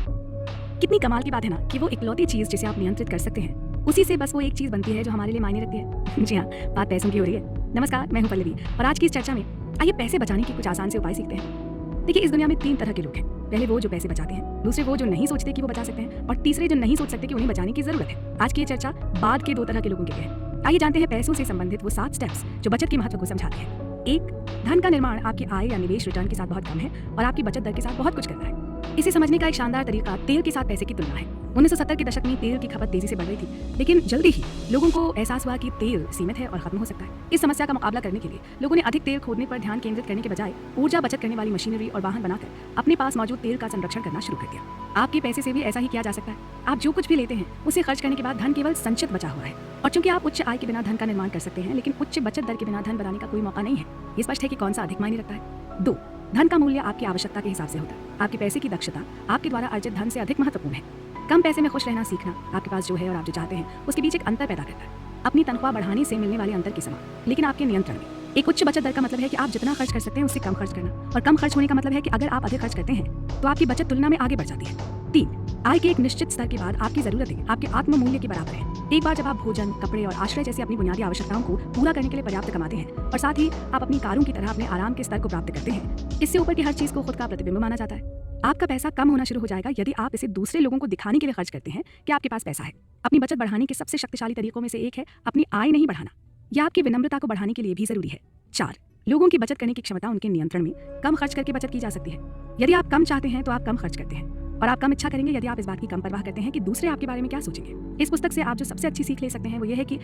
कितनी कमाल की बात है ना कि वो इकलौती चीज जिसे आप नियंत्रित कर सकते हैं, उसी से बस वो एक चीज बनती है जो हमारे लिए मायने रखती है। जी हाँ, बात पैसों की हो रही है। नमस्कार, मैं हूं पल्लवी और आज की इस चर्चा में आइए पैसे बचाने के कुछ आसान से उपाय सीखते हैं। देखिए, इस दुनिया में 3 तरह के लोग हैं। पहले वो जो पैसे बचाते हैं, दूसरे वो जो नहीं सोचते कि वो बचा सकते हैं, और तीसरे जो नहीं सोच सकते कि उन्हें बचाने की जरूरत है। आज की ये चर्चा बाद के 2 तरह के लोगों के लिए है। आइए जानते हैं पैसों से संबंधित वो 7 स्टेप्स जो बचत के महत्व को समझाते हैं। 1, धन का निर्माण आपकी आय या निवेश रिटर्न के साथ बहुत कम है और आपकी बचत दर के साथ बहुत कुछ कर रहा है। इसे समझने का एक शानदार तरीका तेल के साथ पैसे की तुलना है। 1970 के दशक में तेल की खपत तेजी से बढ़ रही थी, लेकिन जल्दी ही लोगों को एहसास हुआ कि तेल सीमित है और खत्म हो सकता है। इस समस्या का मुकाबला करने के लिए लोगों ने अधिक तेल खोदने पर ध्यान केंद्रित करने के बजाय ऊर्जा बचत करने वाली मशीनरी और वाहन बनाकर अपने पास मौजूद तेल का संरक्षण करना शुरू कर दिया। आपके पैसे से भी ऐसा ही किया जा सकता है। आप जो कुछ भी लेते हैं उसे खर्च करने के बाद धन केवल संचित बचा हुआ है, और चूंकि आप उच्च आय के बिना धन का निर्माण कर सकते हैं लेकिन उच्च बचत दर के बिना धन बनाने का कोई मौका नहीं है, ये स्पष्ट है कि कौन सा अधिक मायने रखता है। 2, धन का मूल्य आपकी आवश्यकता के हिसाब से होता है। आपके पैसे की दक्षता आपके द्वारा अर्जित धन से अधिक महत्वपूर्ण है। कम पैसे में खुश रहना सीखना आपके पास जो है और आप जो चाहते हैं उसके बीच एक अंतर पैदा करता है। अपनी तनख्वाह बढ़ाने से मिलने वाले अंतर के समान, लेकिन आपके नियंत्रण में। एक उच्च बचत दर का मतलब है कि आप जितना खर्च कर सकते हैं उससे कम खर्च करना, और कम खर्च होने का मतलब है कि अगर आप अधिक खर्च करते हैं तो आपकी बचत तुलना में आगे बढ़ जाती है। 3, आय के एक निश्चित स्तर के बाद आपकी जरूरतें आपके आत्म मूल्य के बराबर है। एक बार जब आप भोजन, कपड़े और आश्रय जैसी अपनी बुनियादी आवश्यकताओं को पूरा करने के लिए पर्याप्त कमाते हैं और साथ ही आप अपनी कारों की तरह अपने आराम के स्तर को प्राप्त करते हैं, इससे ऊपर की हर चीज को खुद का प्रतिबिंब माना जाता है। आपका पैसा कम होना शुरू हो जाएगा यदि आप इसे दूसरे लोगों को दिखाने के लिए खर्च करते हैं कि आपके पास पैसा है। अपनी बचत बढ़ाने के सबसे शक्तिशाली तरीकों में से एक है अपनी आय नहीं बढ़ाना। यह आपकी विनम्रता को बढ़ाने के लिए भी जरूरी है। 4, लोगों की बचत करने की क्षमता उनके नियंत्रण में। कम खर्च करके बचत की जा सकती है। यदि आप कम चाहते हैं तो आप कम खर्च करते हैं, और आप कम इच्छा करेंगे यदि आप इस बात की कम परवाह करते हैं कि दूसरे आपके बारे में क्या सोचेंगे। इस पुस्तक से आप जो सबसे अच्छी सीख ले सकते हैं वो ये है कि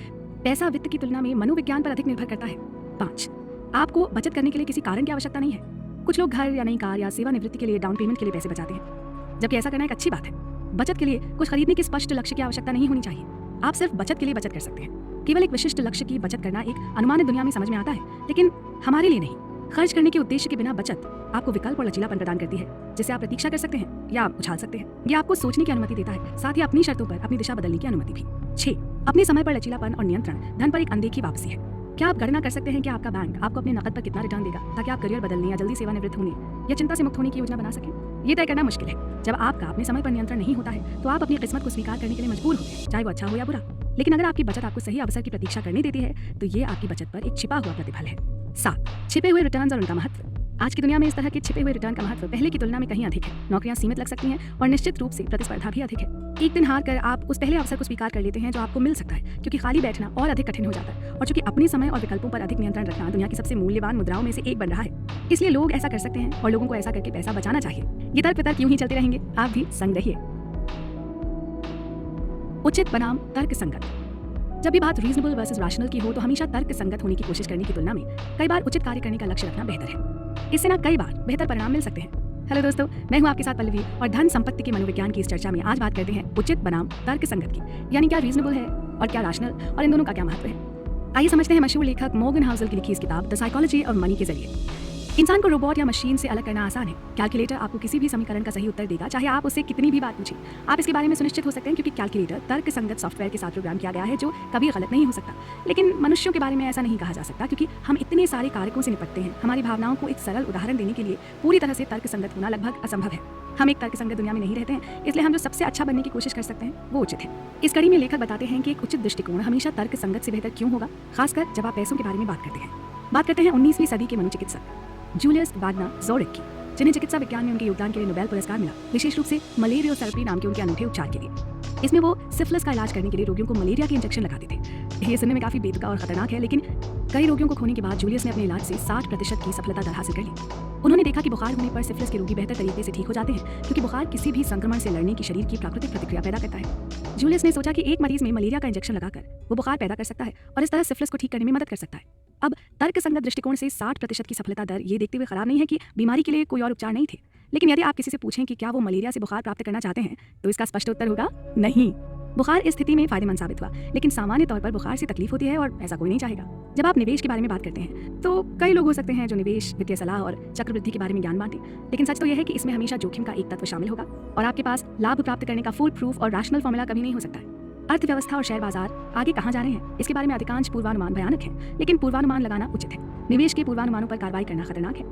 पैसा वित्त की तुलना में मनोविज्ञान पर अधिक निर्भर करता है। 5, आपको बचत करने के लिए किसी कारण की आवश्यकता नहीं है। कुछ लोग घर या नई कार या सेवानिवृत्ति के लिए डाउन पेमेंट के लिए पैसे बचाते हैं, जबकि ऐसा करना एक अच्छी बात है। बचत के लिए कुछ खरीदने के स्पष्ट लक्ष्य की आवश्यकता नहीं होनी चाहिए। आप सिर्फ बचत के लिए बचत कर सकते हैं। केवल एक विशिष्ट लक्ष्य की बचत करना एक अनुमानित दुनिया में समझ में आता है, लेकिन हमारे लिए नहीं। खर्च करने के उद्देश्य के बिना बचत आपको विकल्प और लचीलापन प्रदान करती है, जिसे आप प्रतीक्षा कर सकते हैं या आप उछाल सकते हैं। यह आपको सोचने की अनुमति देता है, साथ ही अपनी शर्तों पर अपनी दिशा बदलने की अनुमति भी। 6, अपने समय पर लचीलापन और नियंत्रण धन पर एक अनदेखी वापसी है। क्या आप गणना कर सकते हैं कि आपका बैंक आपको अपने नकद पर कितना रिटर्न देगा ताकि आप करियर बदलने या जल्दी सेवानिवृत्त होने या चिंता से मुक्त होने की योजना बना सकें? ये तय करना मुश्किल है। जब आपका अपने समय पर नियंत्रण नहीं होता है तो आप अपनी किस्मत को स्वीकार करने के लिए मजबूर होते हैं, चाहे वो अच्छा हो या बुरा। लेकिन अगर आपकी बचत आपको सही अवसर की प्रतीक्षा करने देती है तो ये आपकी बचत पर एक छिपा हुआ प्रतिफल है। 7, छिपे हुए रिटर्न्स और उनका महत्व। आज की दुनिया में इस तरह के छिपे हुए रिटर्न का महत्व पहले की तुलना में कहीं अधिक है। नौकरियां सीमित लग सकती हैं और निश्चित रूप से प्रतिस्पर्धा भी अधिक है। एक दिन हार कर आप उस पहले अवसर को स्वीकार कर लेते हैं जो आपको मिल सकता है, क्योंकि खाली बैठना और अधिक कठिन हो जाता है। और चूंकि अपने समय और विकल्पों पर अधिक नियंत्रण रखना दुनिया की सबसे मूल्यवान मुद्राओं में से एक बन रहा है, इसलिए लोग ऐसा कर सकते हैं और लोगों को ऐसा करके पैसा बचाना चाहिए। ये तर्क वितर्क यूं ही चलते रहेंगे, आप भी संग रहिए। उचित बनाम तर्क संगत। जब भी बात रीजनेबल वर्सेस रैशनल की हो तो हमेशा तर्क संगत होने की कोशिश करने की तुलना में कई बार उचित कार्य करने का लक्ष्य रखना बेहतर है। इससे ना कई बार बेहतर परिणाम मिल सकते हैं। हेलो दोस्तों, मैं हूं आपके साथ पल्लवी और धन संपत्ति के मनोविज्ञान की इस चर्चा में आज बात करते हैं उचित बनाम तर्क संगत की, यानी क्या रीजनेबल है और क्या रैशनल, और इन दोनों का क्या महत्व है। आइए समझते हैं मशहूर लेखक मॉर्गन हाउसल की लिखी इस किताब द साइकोलॉजी ऑफ मनी के जरिए। इंसान को रोबोट या मशीन से अलग करना आसान है। कैलकुलेटर आपको किसी भी समीकरण का सही उत्तर देगा, चाहे आप उससे कितनी भी बात पूछें। आप इसके बारे में सुनिश्चित हो सकते हैं क्योंकि कैलकुलेटर तर्क संगत सॉफ्टवेयर के साथ प्रोग्राम किया गया है जो कभी गलत नहीं हो सकता। लेकिन मनुष्यों के बारे में ऐसा नहीं कहा जा सकता, क्योंकि हम इतने सारे कारकों से निपटते हैं। हमारी भावनाओं को एक सरल उदाहरण देने के लिए पूरी तरह से तर्क संगत होना लगभग असंभव है। हम एक तर्क संगत दुनिया में नहीं रहते हैं, इसलिए हम जो सबसे अच्छा बनने की कोशिश कर सकते हैं वो उचित है। इस कड़ी में लेखक बताते हैं कि एक उचित दृष्टिकोण हमेशा तर्क संगत से बेहतर क्यों होगा, खासकर जब आप पैसों के बारे में बात करते हैं 19वीं सदी के मनोचिकित्सक जूलियस वागनर ज़ोरिक की, जिन्हें चिकित्सा विज्ञान में उनके योगदान के लिए नोबेल पुरस्कार मिला, विशेष रूप से मलेरियोथेरेपी नाम के उनके अनूठे उपचार के लिए। इसमें वो सिफिलिस का इलाज करने के लिए रोगियों को मलेरिया के इंजेक्शन लगाते थे। ये सुनने में काफी बेतुका और खतरनाक है, लेकिन कई रोगियों को खोने के बाद जूलियस ने अपने इलाज से 60% की सफलता दर हासिल कर ली। उन्होंने देखा कि बुखार होने पर सिफिलिस के रोगी बेहतर तरीके से ठीक हो जाते हैं, क्योंकि बुखार किसी भी संक्रमण से लड़ने की शरीर की प्राकृतिक प्रतिक्रिया पैदा करता है। जूलियस ने सोचा कि एक मरीज में मलेरिया का इंजेक्शन लगाकर वो बुखार पैदा कर सकता है और इस तरह सिफिलिस को ठीक करने में मदद कर सकता है। अब तर्क संगत दृष्टिकोण से 60% की सफलता दर ये देखते हुए खराब नहीं है कि बीमारी के लिए कोई और उपचार नहीं थे। लेकिन यदि आप किसी से पूछें कि क्या वो मलेरिया से बुखार प्राप्त करना चाहते हैं, तो इसका स्पष्ट उत्तर होगा नहीं। बुखार इस स्थिति में फायदेमंद साबित हुआ, लेकिन सामान्य तौर पर बुखार से तकलीफ होती है और ऐसा कोई नहीं चाहेगा। जब आप निवेश के बारे में बात करते हैं तो कई लोग हो सकते हैं जो निवेश, वित्तीय सलाह और चक्रवृद्धि के बारे में ज्ञान बांटें, लेकिन सच तो यह है कि इसमें हमेशा जोखिम का एक तत्व शामिल होगा और आपके पास लाभ प्राप्त करने का फुल प्रूफ और रैशनल फॉर्मूला कभी नहीं हो सकता है। अर्थव्यवस्था और शेयर बाजार आगे कहां जा रहे हैं, इसके बारे में अधिकांश पूर्वानुमान भयानक हैं, लेकिन पूर्वानुमान लगाना उचित है। निवेश के पूर्वानुमानों पर कार्रवाई करना खतरनाक है,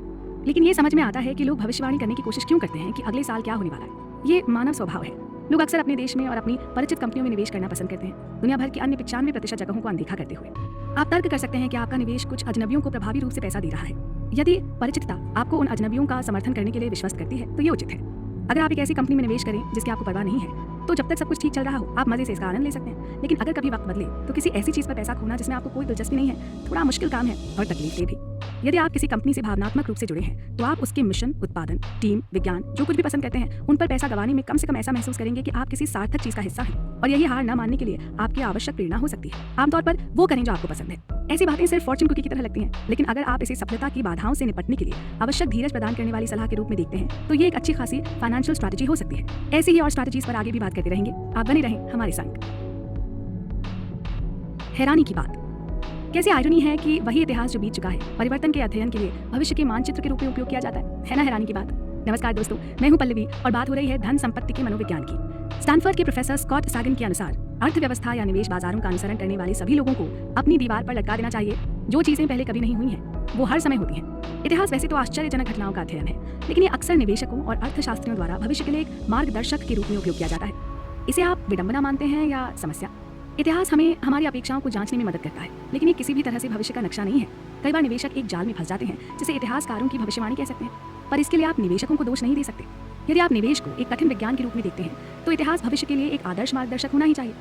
लेकिन ये समझ में आता है कि लोग भविष्यवाणी करने की कोशिश क्यों करते हैं कि अगले साल क्या होने वाला है। ये मानव स्वभाव है। लोग अक्सर अपने देश में और अपनी परिचित कंपनियों में निवेश करना पसंद करते हैं, दुनिया भर की अन्य 95% जगहों को अनदेखा करते हुए। आप तर्क कर सकते हैं कि आपका निवेश कुछ अजनबियों को प्रभावी रूप से पैसा दे रहा है। यदि परिचितता आपको उन अजनबियों का समर्थन करने के लिए विश्वस्त करती है तो ये उचित है। अगर आप एक ऐसी कंपनी में निवेश करें जिसकी आपको परवाह नहीं है, तो जब तक सब कुछ ठीक चल रहा हो आप मजे से इसका आनंद ले सकते हैं। लेकिन अगर कभी वक्त बदले तो किसी ऐसी चीज पर पैसा खोना जिसमें आपको कोई दिलचस्पी नहीं है थोड़ा मुश्किल काम है और तकलीफ भी। यदि आप किसी कंपनी से भावनात्मक रूप से जुड़े हैं तो आप उसके मिशन, उत्पादन, टीम, विज्ञान जो कुछ भी पसंद करते हैं उन पर पैसा गंवाने में कम से कम ऐसा महसूस करेंगे कि आप किसी सार्थक चीज का हिस्सा हैं, और यही हार न मानने के लिए आपकी आवश्यक प्रेरणा हो सकती है। आमतौर पर वो करें जो आपको पसंद है। ऐसी बातें सिर्फ फॉर्च्यून कुकी की तरह लगती हैं, लेकिन अगर आप इसे सफलता की बाधाओं से निपटने के लिए आवश्यक धीरज प्रदान करने वाली सलाह के रूप में देखते हैं तो ये एक अच्छी खासी फाइनेंशियल स्ट्रैटेजी हो सकती है। ऐसी ही और स्ट्रैटेजीज पर आगे भी बात करते रहेंगे, आप बने रहें हमारे संग। हैरानी की बात, कैसी आयरनी है कि वही इतिहास जो बीत चुका है परिवर्तन के अध्ययन के लिए भविष्य के मानचित्र के रूप में उपयोग किया जाता है ना हैरानी की बात। नमस्कार दोस्तों, मैं हूं पल्लवी और बात हो रही है धन संपत्ति के मनोविज्ञान की। स्टैनफोर्ड के प्रोफेसर स्कॉट सैगन के अनुसार अर्थव्यवस्था या निवेश बाजारों का अनुसरण करने वाले सभी लोगों को अपनी दीवार पर लटका देना चाहिए जो चीजें पहले कभी नहीं हुई हैं वो हर समय होती हैं। इतिहास वैसे तो आश्चर्यजनक घटनाओं का अध्ययन है, लेकिन ये अक्सर निवेशकों और अर्थशास्त्रियों द्वारा भविष्य के लिए एक मार्गदर्शक के रूप में उपयोग किया जाता है। इसे आप विडंबना मानते हैं या समस्या? इतिहास हमें हमारी अपेक्षाओं को जांचने में मदद करता है, लेकिन ये किसी भी तरह से भविष्य का नक्शा नहीं है। कई बार निवेशक एक जाल में फंस जाते हैं जिसे इतिहासकारों की भविष्यवाणी कह सकते हैं, पर इसके लिए आप निवेशकों को दोष नहीं दे सकते। यदि आप निवेश को एक कठिन विज्ञान के रूप में देखते हैं तो इतिहास भविष्य के लिए एक आदर्श मार्गदर्शक होना ही चाहिए।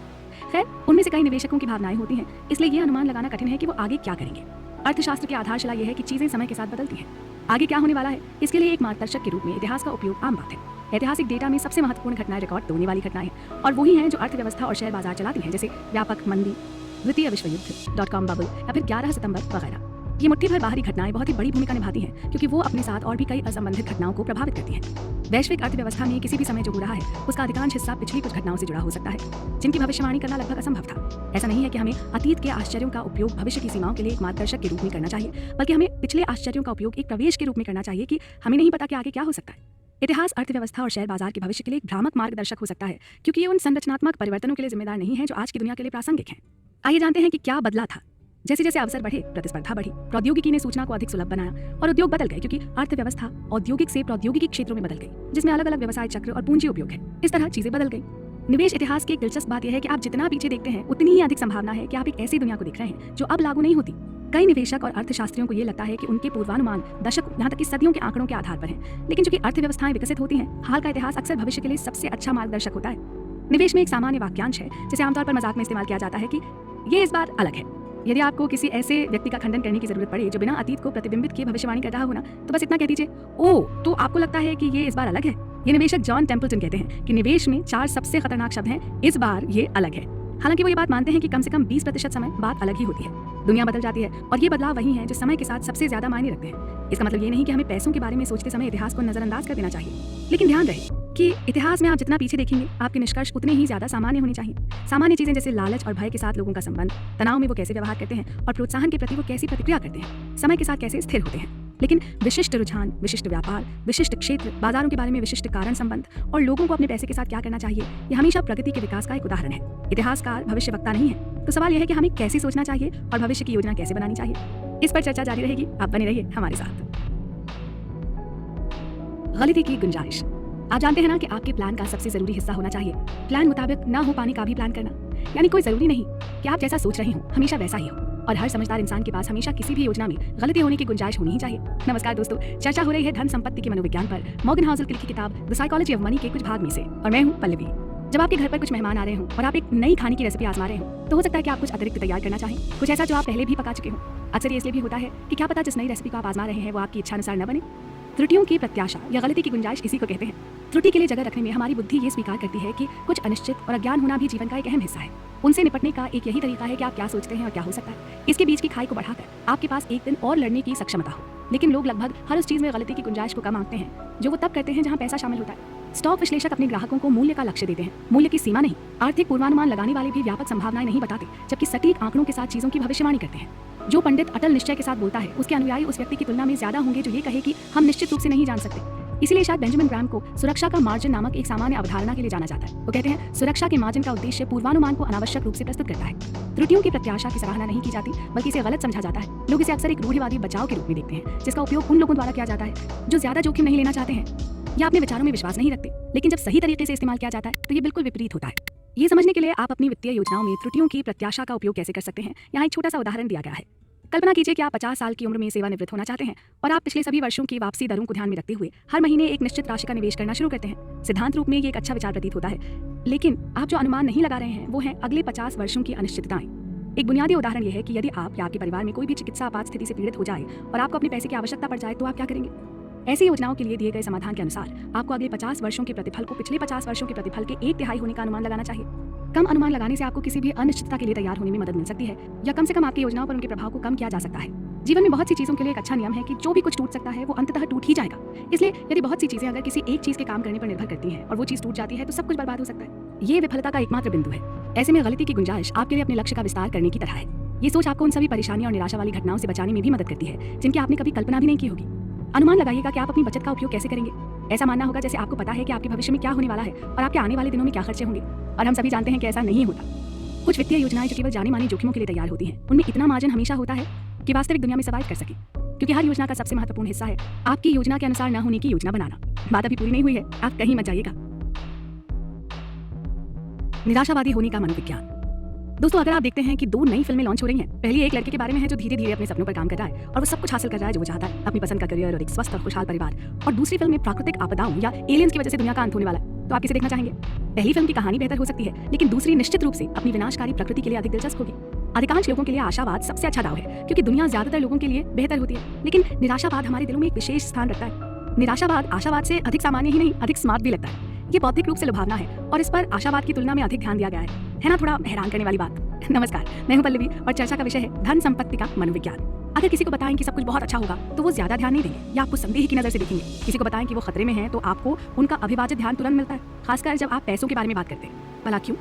खैर, उनमें से कई निवेशकों की भावनाएं होती हैं, इसलिए यह अनुमान लगाना कठिन है कि वो आगे क्या करेंगे। अर्थशास्त्र की आधारशिला यह है कि चीजें समय के साथ बदलती हैं। आगे क्या होने वाला है, इसके लिए एक मार्गदर्शक के रूप में इतिहास का उपयोग आम बात है। ऐतिहासिक डेटा में सबसे महत्वपूर्ण घटनाएं रिकॉर्ड होने वाली घटनाएं हैं और वही हैं जो अर्थव्यवस्था और शेयर बाजार चलाती हैं, जैसे व्यापक मंदी, द्वितीय विश्व युद्ध, .com बबल या फिर 11 सितंबर वगैरह। ये मुट्ठी भर बाहरी घटनाएं बहुत ही बड़ी भूमिका निभाती हैं, क्योंकि वो अपने साथ और भी कई असंबंधित घटनाओं को प्रभावित करती हैं। वैश्विक अर्थव्यवस्था में किसी भी समय जो हो रहा है उसका अधिकांश हिस्सा पिछली कुछ घटनाओं से जुड़ा हो सकता है, जिनकी भविष्यवाणी करना लगभग असंभव था। ऐसा नहीं है कि हमें अतीत के आश्चर्यों का उपयोग भविष्य की सीमाओं के लिए एक मार्गदर्शक के रूप में करना चाहिए, बल्कि हमें पिछले आश्चर्यों का उपयोग एक प्रवेश के रूप में करना चाहिए कि हमें नहीं पता कि आगे क्या हो सकता है। इतिहास अर्थव्यवस्था और शेयर बाजार के भविष्य के लिए एक भ्रामक मार्गदर्शक हो सकता है, क्योंकि ये उन संरचनात्मक परिवर्तनों के लिए जिम्मेदार नहीं है जो आज की दुनिया के लिए प्रासंगिक हैं। आइए जानते हैं कि क्या बदला था। जैसे जैसे अवसर बढ़े, प्रतिस्पर्धा बढ़ी, प्रौद्योगिकी ने सूचना को अधिक सुलभ बनाया और उद्योग बदल गए, क्योंकि अर्थव्यवस्था औद्योगिक से प्रौद्योगिकी क्षेत्रों में बदल गई, जिसमें अलग अलग व्यवसाय चक्र और पूंजी उपयोग है। इस तरह चीजें बदल गई। निवेश इतिहास की एक दिलचस्प बात यह है कि आप जितना पीछे देखते हैं उतनी ही अधिक संभावना है कि आप एक ऐसी दुनिया को देख रहे हैं जो अब लागू नहीं होती। कई निवेशक और अर्थशास्त्रियों को ये लगता है कि उनके पूर्वानुमान दशकों, यहाँ तक कि सदियों के आंकड़ों के आधार पर हैं, लेकिन चूंकि अर्थव्यवस्थाएं विकसित होती हैं, हाल का इतिहास अक्सर भविष्य के लिए सबसे अच्छा मार्गदर्शक होता है। निवेश में एक सामान्य वाक्यांश है जिसे आमतौर पर मजाक में इस्तेमाल किया जाता है कि ये इस बार अलग है। यदि आपको किसी ऐसे व्यक्ति का खंडन करने की जरूरत पड़े जो बिना अतीत को प्रतिबिंबित किए भविष्यवाणी कर रहा हो ना, तो बस इतना कह दीजिए, ओह, तो आपको लगता है कि ये इस बार अलग है। ये निवेशक जॉन टेम्पल्टन कहते हैं कि निवेश में 4 सबसे खतरनाक शब्द हैं, इस बार ये अलग है। हालांकि वो ये बात मानते हैं कि कम से कम 20% समय बात अलग ही होती है। दुनिया बदल जाती है और ये बदलाव वही हैं जो समय के साथ सबसे ज्यादा मायने रखते हैं। इसका मतलब ये नहीं कि हमें पैसों के बारे में सोचते समय इतिहास को नजरअंदाज कर देना चाहिए, लेकिन ध्यान रहे कि इतिहास में आप जितना पीछे देखेंगे आपके निष्कर्ष उतने ही ज्यादा सामान्य होने चाहिए। सामान्य चीजें जैसे लालच और भय के साथ लोगों का संबंध, तनाव में वो कैसे व्यवहार करते हैं और प्रोत्साहन के प्रति वो कैसी प्रतिक्रिया करते हैं, समय के साथ कैसे स्थिर होते हैं। लेकिन विशिष्ट रुझान, विशिष्ट व्यापार, विशिष्ट क्षेत्र, बाजारों के बारे में विशिष्ट कारण संबंध और लोगों को अपने पैसे के साथ क्या करना चाहिए, ये हमेशा प्रगति के विकास का एक उदाहरण है। इतिहासकार भविष्यवक्ता नहीं है, तो सवाल यह है कि हमें कैसे सोचना चाहिए और भविष्य की योजना कैसे बनानी चाहिए। इस पर चर्चा जारी रहेगी, आप बने रहिए हमारे साथ। गलती की गुंजाइश। आप जानते हैं ना कि आपके प्लान का सबसे जरूरी हिस्सा होना चाहिए प्लान मुताबिक ना हो पाने का भी प्लान करना। यानी कोई जरूरी नहीं कि आप जैसा सोच रहे हो हमेशा वैसा ही हो, और हर समझदार इंसान के पास हमेशा किसी भी योजना में गलती होने की गुंजाइश होनी ही चाहिए। नमस्कार दोस्तों, चर्चा हो रही है धन संपत्ति के मनोविज्ञान पर मॉर्गन हाउसल की लिखी किताब द साइकोलॉजी ऑफ मनी के कुछ भाग में से, और मैं हूँ पल्लवी। जब आपके घर पर कुछ मेहमान आ रहे हो और आप एक नई खाने की रेसिपी आजमा रहे हो, तो हो सकता है कि आप कुछ अतिरिक्त तैयार करना चाहें, कुछ ऐसा जो आप पहले भी पका चुके हो। अक्सर ये इसलिए भी होता है कि क्या पता जिस नई रेसिपी को आप आजमा रहे हैं वो आपकी इच्छानुसार न बने। त्रुटियों की प्रत्याशा या गलती की गुंजाइश इसी को कहते हैं। त्रुटि के लिए जगह रखने में हमारी बुद्धि ये स्वीकार करती है कि कुछ अनिश्चित और अज्ञान होना भी जीवन का एक अहम हिस्सा है। उनसे निपटने का एक यही तरीका है कि आप क्या सोचते हैं और क्या हो सकता है, इसके बीच की खाई को बढ़ाकर आपके पास एक दिन और लड़ने की सक्षमता हो। लेकिन लोग लगभग हर उस चीज में गलती की गुंजाइश को कम आंकते हैं जो वो तब करते हैं जहां पैसा शामिल होता है। स्टॉक विश्लेषक अपने ग्राहकों को मूल्य का लक्ष्य देते हैं, मूल्य की सीमा नहीं। आर्थिक पूर्वानुमान लगाने वाले भी व्यापक संभावनाएं नहीं बताते, जबकि सटीक आंकड़ों के साथ चीजों की भविष्यवाणी करते हैं। जो पंडित अटल निश्चय के साथ बोलता है उसके अनुयायी उस व्यक्ति की तुलना में ज्यादा होंगे जो ये कहे कि हम निश्चित रूप से नहीं जान सकते। इसीलिए शायद बेंजामिन ग्राहम को सुरक्षा का मार्जिन नामक एक सामान्य अवधारणा के लिए जाना जाता है। वो कहते हैं सुरक्षा के मार्जिन का उद्देश्य पूर्वानुमान को अनावश्यक रूप से प्रस्तुत करता है। त्रुटियों की प्रत्याशा की सराहना नहीं की जाती, बल्कि इसे गलत समझा जाता है। लोग इसे अक्सर एक रूढ़िवादी बचाव के रूप में देखते हैं, जिसका उपयोग उन लोगों द्वारा किया जाता है जो ज्यादा जोखिम नहीं लेना चाहते हैं या अपने विचारों में विश्वास नहीं रखते। लेकिन जब सही तरीके से इस्तेमाल किया जाता है तो ये बिल्कुल विपरीत होता है। ये समझने के लिए आप अपनी वित्तीय योजनाओं में त्रुटियों की प्रत्याशा का उपयोग कैसे कर सकते हैं, यहाँ एक छोटा सा उदाहरण दिया गया है। कल्पना कीजिए कि आप 50 साल की उम्र में सेवानिवृत्त होना चाहते हैं और आप पिछले सभी वर्षों की वापसी दरों को ध्यान में रखते हुए हर महीने एक निश्चित राशि का निवेश करना शुरू करते हैं। सिद्धांत रूप में ये एक अच्छा विचार प्रतीत होता है, लेकिन आप जो अनुमान नहीं लगा रहे हैं वो है अगले 50 वर्षों की अनिश्चितताएं। एक बुनियादी उदाहरण यह है कि यदि आप या आपके परिवार में कोई भी चिकित्सा आपात स्थिति से पीड़ित हो जाए और आपको अपने पैसे की आवश्यकता पड़ जाए तो आप क्या करेंगे। ऐसी योजनाओं के लिए दिए गए समाधान के अनुसार आपको अगले 50 वर्षों के प्रतिफल को पिछले 50 वर्षों के प्रतिफल के 1/3 होने का अनुमान लगाना चाहिए। कम अनुमान लगाने से आपको किसी भी अनिश्चितता के लिए तैयार होने में मदद मिल सकती है, या कम से कम आपकी योजनाओं पर उनके प्रभाव को कम किया जा सकता है। जीवन में बहुत सी चीजों के लिए एक अच्छा नियम है कि जो भी कुछ टूट सकता है वो अंततः टूट ही जाएगा। इसलिए यदि बहुत सी चीजें अगर किसी एक चीज के काम करने पर निर्भर करती हैं और वो चीज टूट जाती है तो सब कुछ बर्बाद हो सकता है। ये विफलता का एकमात्र बिंदु है। ऐसे में गलती की गुंजाइश आपके लिए अपने लक्ष्य का विस्तार करने की तरह है। ये सोच आपको उन सभी परेशानियों और निराशा वाली घटनाओं से बचाने में भी मदद करती है जिनकी आपने कभी कल्पना भी नहीं की होगी। अनुमान लगाइएगा कि आप अपनी बचत का उपयोग कैसे करेंगे। ऐसा मानना होगा जैसे आपको पता है कि आपके भविष्य में क्या होने वाला है और आपके आने वाले दिनों में क्या खर्चे होंगे, और हम सभी जानते हैं कि ऐसा नहीं होता। कुछ वित्तीय योजनाएं जो केवल जाने माने जोखिमों के लिए तैयार होती हैं, उनमें इतना मार्जिन हमेशा होता है कि वास्तविक दुनिया में सर्वाइव कर सके, क्योंकि हर योजना का सबसे महत्वपूर्ण हिस्सा है आपकी योजना के अनुसार न होने की योजना बनाना। बात अभी पूरी नहीं हुई है, आप कहीं मत जाइएगा। निराशावादी होने का मनोविज्ञान। दोस्तों, अगर आप देखते हैं कि 2 नई फिल्में लॉन्च हो रही हैं। पहली एक लड़के के बारे में है जो धीरे-धीरे अपने सपनों पर काम कर रहा है और वो सब कुछ हासिल कर रहा है जो वो चाहता है, अपनी पसंद का करियर और एक स्वस्थ और खुशहाल परिवार। और दूसरी फिल्म में प्राकृतिक आपदाओं या एलियंस की वजह से दुनिया का अंत होने वाला है। तो आप किसे देखना चाहेंगे? पहली फिल्म की कहानी बेहतर हो सकती है, लेकिन दूसरी निश्चित रूप से अपनी विनाशकारी प्रकृति के लिए अधिक दिलचस्प होगी। अधिकांश लोगों के लिए आशावाद सबसे अच्छा दाव है, क्योंकि दुनिया ज्यादातर लोगों के लिए बेहतर होती है, लेकिन निराशावाद हमारे दिलों में एक विशेष स्थान रखता है। निराशावाद आशावाद से अधिक सामान्य ही नहीं, अधिक स्मार्ट भी लगता है। ये बौद्धिक रूप से लुभावना है और इस पर आशावाद की तुलना में अधिक ध्यान दिया गया है ना? थोड़ा हैरान करने वाली बात। नमस्कार, मैं हूं पल्लवी और चर्चा का विषय है धन संपत्ति का मनोविज्ञान। अगर किसी को बताएं कि सब कुछ बहुत अच्छा होगा तो वो ज्यादा ध्यान नहीं देंगे या आपको संदेह की नजर से देखेंगे। किसी को बताएं कि वो खतरे में है तो आपको उनका अभिभाजित ध्यान तुरंत मिलता है, खासकर जब आप पैसों के बारे में बात करते हैं। भला क्यों?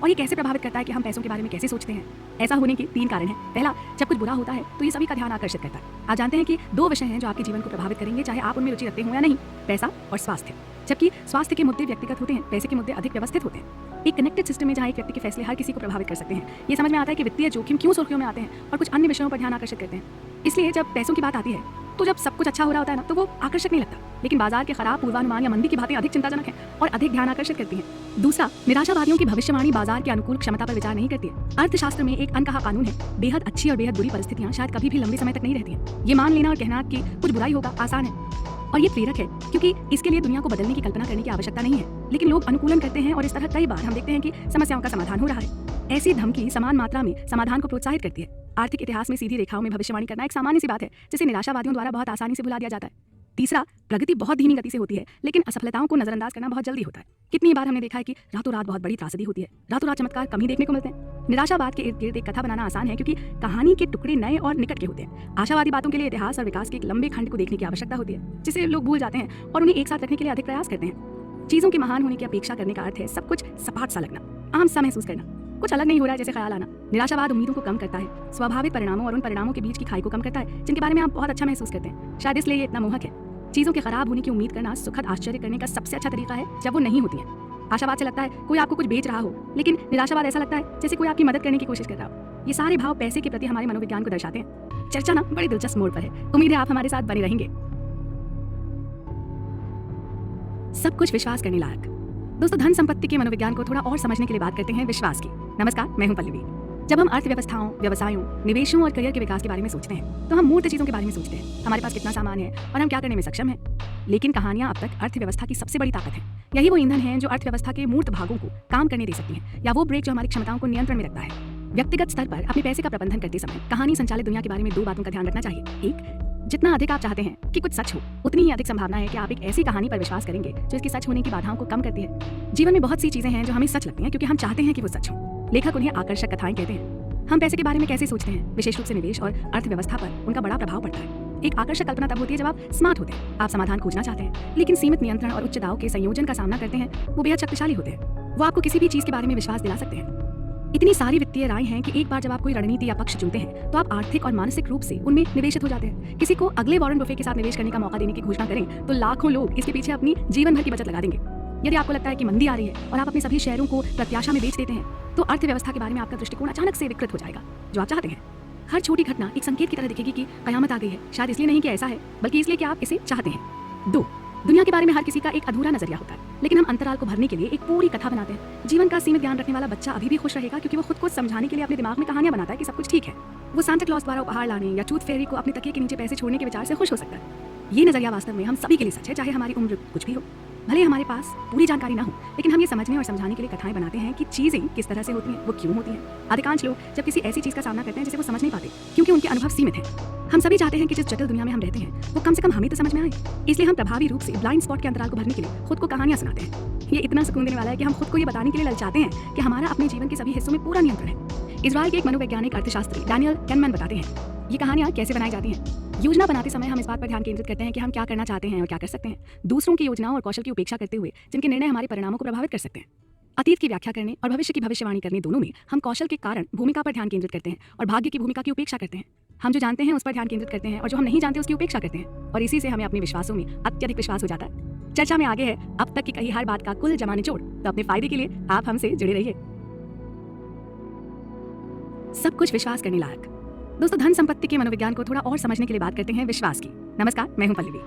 और ये कैसे प्रभावित करता है कि हम पैसों के बारे में कैसे सोचते हैं? ऐसा होने के 3 कारण हैं। पहला, जब कुछ बुरा होता है तो ये सभी का ध्यान आकर्षित करता है। आप जानते हैं कि 2 विषय हैं जो आपके जीवन को प्रभावित करेंगे, चाहे आप उनमें रुचि रखते हो या नहीं, पैसा और स्वास्थ्य। जबकि स्वास्थ्य के मुद्दे व्यक्तिगत होते हैं, पैसे के मुद्दे अधिक व्यवस्थित होते हैं। एक कनेक्टेड सिस्टम में जहाँ एक व्यक्ति के फैसले हर किसी को प्रभावित कर सकते हैं। ये समझ में आता है कि वित्तीय जोखिम क्यों सुर्खियों में आते हैं और कुछ अन्य विषयों पर ध्यान आकर्षित करते हैं। इसलिए जब पैसों की बात आती है तो जब सब कुछ अच्छा हो रहा होता है ना, तो वो आकर्षक नहीं लगता, लेकिन बाजार के खराब पूर्वानुमान या मंदी की बातें अधिक चिंताजनक हैं और अधिक ध्यान आकर्षित करती हैं। दूसरा, निराशावादियों की भविष्यवाणी बाजार के अनुकूल क्षमता पर विचार नहीं करती है। अर्थशास्त्र में एक अनकहा कानून है, बेहद अच्छी और बेहद बुरी परिस्थितियां शायद कभी भी लंबे समय तक नहीं रहती हैं। ये मान लेना और कहना कि कुछ बुराई होगा आसान है और ये प्रेरक है, क्योंकि इसके लिए दुनिया को बदलने की कल्पना करने की आवश्यकता नहीं है, लेकिन लोग अनुकूलन करते हैं और इस तरह कई बार हम देखते हैं कि समस्याओं का समाधान हो रहा है। ऐसी धमकी समान मात्रा में समाधान को प्रोत्साहित करती है। आर्थिक इतिहास में सीधी रेखाओं में भविष्यवाणी करना एक सामान्य सी बात है, जिसे निराशावादियों द्वारा बहुत आसानी से भुला दिया जाता है। तीसरा, प्रगति बहुत धीमी गति से होती है, लेकिन असफलताओं को नजरअंदाज करना बहुत जल्दी होता है। कितनी बार हमने देखा है कि रातों रात बहुत बड़ी त्रासदी होती है, रातों रात चमत्कार कम ही देखने को मिलते हैं। निराशावाद के इर्द गिर्द एक कथा बनाना आसान है, क्योंकि कहानी के टुकड़े नए और निकट के होते हैं। आशावादी बातों के लिए इतिहास और विकास के एक लंबे खंड को देखने की आवश्यकता होती है, जिसे लोग भूल जाते हैं और उन्हें एक साथ रखने के लिए अधिक प्रयास करते हैं। चीजों के महान होने की अपेक्षा करने का अर्थ है सब कुछ सपाट सा लगना, आम सा महसूस करना, कुछ अलग नहीं हो रहा है जैसे ख्याल आना। निराशावाद उम्मीदों को कम करता है, स्वाभाविक परिणामों और उन परिणामों के बीच की खाई को कम करता है जिनके बारे में आप बहुत अच्छा महसूस करते हैं। शायद इसलिए ये इतना मोहक है। चीजों के खराब होने की उम्मीद करना सुखद आश्चर्य करने का सबसे अच्छा तरीका है जब वो नहीं होती है। आशावाद से लगता है कोई आपको कुछ बेच रहा हो, लेकिन निराशावाद ऐसा लगता है जैसे कोई आपकी मदद करने की कोशिश कर रहा हो। ये सारे भाव पैसे के प्रति हमारे मनोविज्ञान को दर्शाते हैं। चर्चा ना बड़ी दिलचस्प मोड़ पर है। उम्मीद है आप हमारे साथ बने रहेंगे। सब कुछ विश्वास करने लायक। दोस्तों, धन संपत्ति के मनोविज्ञान को थोड़ा और समझने के लिए बात करते हैं विश्वास की। नमस्कार, मैं हूं पल्लवी। जब हम अर्थव्यवस्थाओं, व्यवसायों, निवेशों और करियर के विकास के बारे में सोचते हैं तो हम मूर्त चीजों के बारे में सोचते हैं, हमारे पास कितना सामान है और हम क्या करने में सक्षम हैं। लेकिन कहानियां अब तक अर्थव्यवस्था की सबसे बड़ी ताकत है। यही वो ईंधन है जो अर्थव्यवस्था के मूर्त भागों को काम करने दे सकती है, या वो ब्रेक जो हमारी क्षमताओं को नियंत्रण में रखता है। व्यक्तिगत स्तर पर अपने पैसे का प्रबंधन करते समय कहानी संचालित दुनिया के बारे में 2 बातों का ध्यान रखना चाहिए। एक, जितना अधिक आप चाहते हैं कि कुछ सच हो, उतनी ही अधिक संभावना है कि आप एक ऐसी कहानी पर विश्वास करेंगे जो इसकी सच होने की बाधाओं को कम करती है। जीवन में बहुत सी चीजें हैं जो हमें सच लगती हैं क्योंकि हम चाहते हैं कि वो सच हो। लेखक उन्हें आकर्षक कथाएं कहते हैं। हम पैसे के बारे में कैसे सोचते हैं, विशेष रूप से निवेश और अर्थव्यवस्था पर उनका बड़ा प्रभाव पड़ता है। एक आकर्षक कल्पना तब होती है जब आप स्मार्ट होते हैं, आप समाधान खोजना चाहते हैं, लेकिन सीमित नियंत्रण और उच्च दाव के संयोजन का सामना करते हैं। वो बेहद शक्तिशाली होते हैं। वो आपको किसी भी चीज के बारे में विश्वास दिला सकते हैं। इतनी सारी वित्तीय राय हैं कि एक बार जब आप कोई रणनीति या पक्ष चुनते हैं तो आप आर्थिक और मानसिक रूप से उनमें निवेशित हो जाते हैं। किसी को अगले वॉरेन बफे के साथ निवेश करने का मौका देने की घोषणा करें तो लाखों लोग इसके पीछे अपनी जीवन भर की बचत लगा देंगे। यदि आपको लगता है कि मंदी आ रही है और आप अपने सभी शेयरों को प्रत्याशा में बेच देते हैं तो अर्थव्यवस्था के बारे में आपका दृष्टिकोण अचानक से विकृत हो जाएगा, जो आप चाहते हैं। हर छोटी घटना एक संकेत की तरह दिखेगी कि कयामत आ गई है, शायद इसलिए नहीं कि ऐसा है, बल्कि इसलिए कि आप इसे चाहते हैं। 2, दुनिया के बारे में हर किसी का एक अधूरा नजरिया होता है, लेकिन हम अंतराल को भरने के लिए एक पूरी कथा बनाते हैं। जीवन का सीमित ज्ञान रखने वाला बच्चा अभी भी खुश रहेगा क्योंकि वो खुद को समझाने के लिए अपने दिमाग में कहानियां बनाता है कि सब कुछ ठीक है। वो सांता क्लॉज द्वारा उपहार लाने या टूथ फेरी को अपने तकिए के नीचे पैसे छोड़ने के विचार से खुश हो सकता है। ये नजरिया वास्तव में हम सभी के लिए सच है, चाहे हमारी उम्र कुछ भी हो। भले हमारे पास पूरी जानकारी ना हो, लेकिन हम ये समझने और समझाने के लिए कथाएं बनाते हैं कि चीजें किस तरह से होती हैं, वो क्यों होती हैं। अधिकांश लोग जब किसी ऐसी चीज का सामना करते हैं जिसे वो समझ नहीं पाते क्योंकि उनके अनुभव सीमित हैं। हम सभी चाहते हैं कि जिस जटिल दुनिया में हम रहते हैं वो कम से कम हमें तो समझ में आए, इसलिए हम प्रभावी रूप से ब्लाइंड स्पॉट के अंतराल को भरने के लिए खुद को कहानियां सुनाते हैं। ये इतना सुकून देने वाला है कि हम खुद को ये बताने के लिए ललचाते हैं कि हमारा अपने जीवन के सभी हिस्सों में पूरा नियंत्रण है। इजराइल के एक मनोवैज्ञानिक अर्थशास्त्री डैनियल कैनमैन बताते हैं ये कहानियां कैसे बनाई जाती हैं। योजना बनाते समय हम इस बात पर ध्यान केंद्रित करते हैं कि हम क्या करना चाहते हैं और क्या कर सकते हैं, दूसरों की योजनाओं और कौशल की उपेक्षा करते हुए जिनके निर्णय हमारे परिणामों को प्रभावित कर सकते हैं। अतीत की व्याख्या करने और भविष्य की भविष्यवाणी करने दोनों में हम कौशल के कारण भूमिका पर ध्यान केंद्रित करते हैं और भाग्य की भूमिका की उपेक्षा करते हैं। हम जो जानते हैं उस पर ध्यान केंद्रित करते हैं और जो हम नहीं जानते उसकी उपेक्षा करते हैं, और इसी से हमें अपने विश्वासों में अत्यधिक विश्वास हो जाता है। चर्चा में आगे है अब तक की कही हर बात का कुल जमा निचोड़, तो अपने फायदे के लिए आप हमसे जुड़े रहिए। सब कुछ विश्वास करने लायक। दोस्तों, धन संपत्ति के मनोविज्ञान को थोड़ा और समझने के लिए बात करते हैं विश्वास की। नमस्कार, मैं हूं पल्लवी।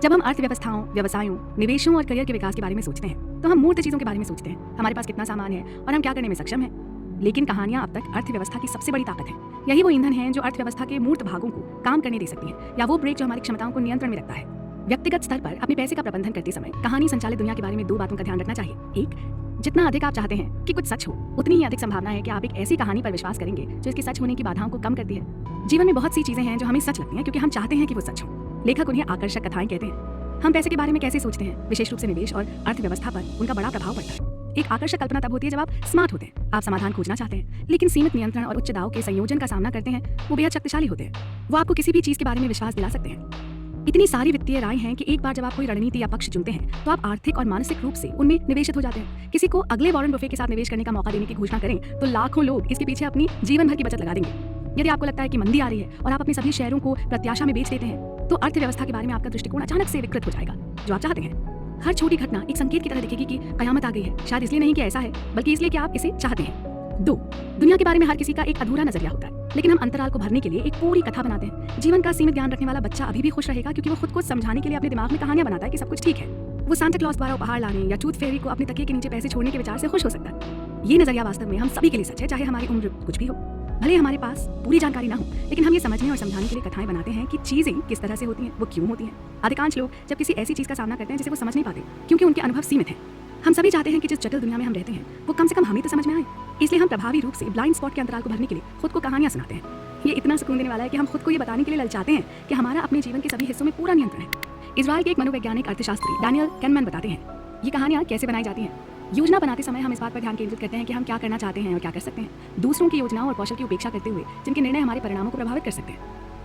जब हम अर्थव्यवस्थाओं, व्यवसायों, निवेशों और करियर के विकास के बारे में सोचते हैं तो हम मूर्त चीजों के बारे में सोचते हैं, हमारे पास कितना सामान है और हम क्या करने में सक्षम हैं। लेकिन कहानियां अब तक अर्थव्यवस्था की सबसे बड़ी ताकत है। यही वो ईंधन है जो अर्थव्यवस्था के मूर्त भागों को काम करने दे सकती है, या वो ब्रेक जो हमारी क्षमताओं को नियंत्रण में रखता है। व्यक्तिगत स्तर पर अपने पैसे का प्रबंधन करते समय कहानी संचालित दुनिया के बारे में 2 बातों का ध्यान रखना चाहिए। एक, जितना अधिक आप चाहते हैं कि कुछ सच हो, उतनी ही अधिक संभावना है कि आप एक ऐसी कहानी पर विश्वास करेंगे जो इसके सच होने की बाधाओं को कम करती है। जीवन में बहुत सी चीजें हैं जो हमें सच लगती हैं क्योंकि हम चाहते हैं कि वो सच हो। लेखक उन्हें आकर्षक कथाएं कहते हैं। हम पैसे के बारे में कैसे सोचते हैं, विशेष रूप से निवेश और अर्थव्यवस्था पर उनका बड़ा प्रभाव पड़ता है। एक आकर्षक कल्पना तब होती है जब आप स्मार्ट होते हैं, आप समाधान खोजना चाहते हैं, लेकिन सीमित नियंत्रण और उच्च दाव के संयोजन का सामना करते हैं। वो बेहद शक्तिशाली होते हैं। वो आपको किसी भी चीज के बारे में विश्वास दिला सकते हैं। इतनी सारी वित्तीय राय हैं कि एक बार जब आप कोई रणनीति या पक्ष चुनते हैं तो आप आर्थिक और मानसिक रूप से उनमें निवेशित हो जाते हैं। किसी को अगले वॉरेन बफे के साथ निवेश करने का मौका देने की घोषणा करें तो लाखों लोग इसके पीछे अपनी जीवन भर की बचत लगा देंगे। यदि आपको लगता है कि मंदी आ रही है और आप अपने सभी शेयरों को प्रत्याशा में बेच देते हैं तो अर्थव्यवस्था के बारे में आपका दृष्टिकोण अचानक से विकृत हो जाएगा, जो आप चाहते हैं। हर छोटी घटना एक संकेत की तरह दिखेगी कि कयामत आ गई है, शायद इसलिए नहीं कि ऐसा है, बल्कि इसलिए कि आप इसे चाहते हैं। 2, दुनिया के बारे में हर किसी का एक अधूरा नजरिया होता है, लेकिन हम अंतराल को भरने के लिए एक पूरी कथा बनाते हैं। जीवन का सीमित ज्ञान रखने वाला बच्चा अभी भी खुश रहेगा क्योंकि वो खुद को समझाने के लिए अपने दिमाग में कहानियां बनाता है कि सब कुछ ठीक है। वो सांता क्लॉज द्वारा उपहार लाने या टूथ फेरी को अपने तकिए के नीचे पैसे छोड़ने के विचार से खुश हो सकता है। ये नजरिया वास्तव में हम सभी के लिए सच है, चाहे हमारी उम्र कुछ भी हो। भले हमारे पास पूरी जानकारी ना हो, लेकिन हम ये समझने और समझाने के लिए कथाएं बनाते हैं कि चीजें किस तरह से होती हैं, वो क्यों होती हैं। अधिकांश लोग जब किसी ऐसी चीज का सामना करते हैं जिसे वो समझ नहीं पाते क्योंकि उनके अनुभव सीमित हैं। हम सभी चाहते हैं कि जिस जटिल दुनिया में हम रहते हैं वो कम से कम हमें तो समझ में आए, इसलिए हम प्रभावी रूप से ब्लाइंड स्पॉट के अंतराल को भरने के लिए खुद को कहानियां सुनाते हैं। ये इतना सुकून देने वाला है कि हम खुद को ये बताने के लिए ललचाते हैं कि हमारा अपने जीवन के सभी हिस्सों में पूरा नियंत्रण है। इजराइल के एक मनोवैज्ञानिक अर्थशास्त्री डैनियल कैनमैन बताते हैं, ये कहानियां कैसे बनाई जाती हैं। योजना बनाते समय हम इस बात पर ध्यान केंद्रित करते हैं कि हम क्या करना चाहते हैं और क्या कर सकते हैं। दूसरों की योजनाओं और कौशल की उपेक्षा करते हुए जिनके निर्णय हमारे परिणामों को प्रभावित कर सकते हैं।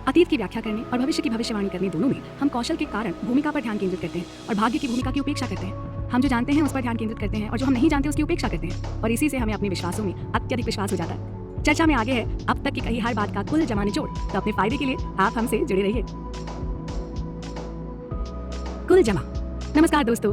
अतीत की व्याख्या करने और भविष्य की भविष्यवाणी करने दोनों में हम कौशल के कारण भूमिका पर ध्यान केंद्रित करते हैं और भाग्य की भूमिका की उपेक्षा करते हैं। हम जो जानते हैं उस पर ध्यान केंद्रित करते हैं और जो हम नहीं जानते उसकी उपेक्षा करते हैं, और इसी से हमें अपने विश्वासों में अत्यधिक विश्वास हो जाता है। चर्चा में आगे है अब तक की कही हर बात का कुल जमा निचोड़, तो अपने फायदे के लिए आप हमसे जुड़े रहिए। कुल जमा। नमस्कार दोस्तों,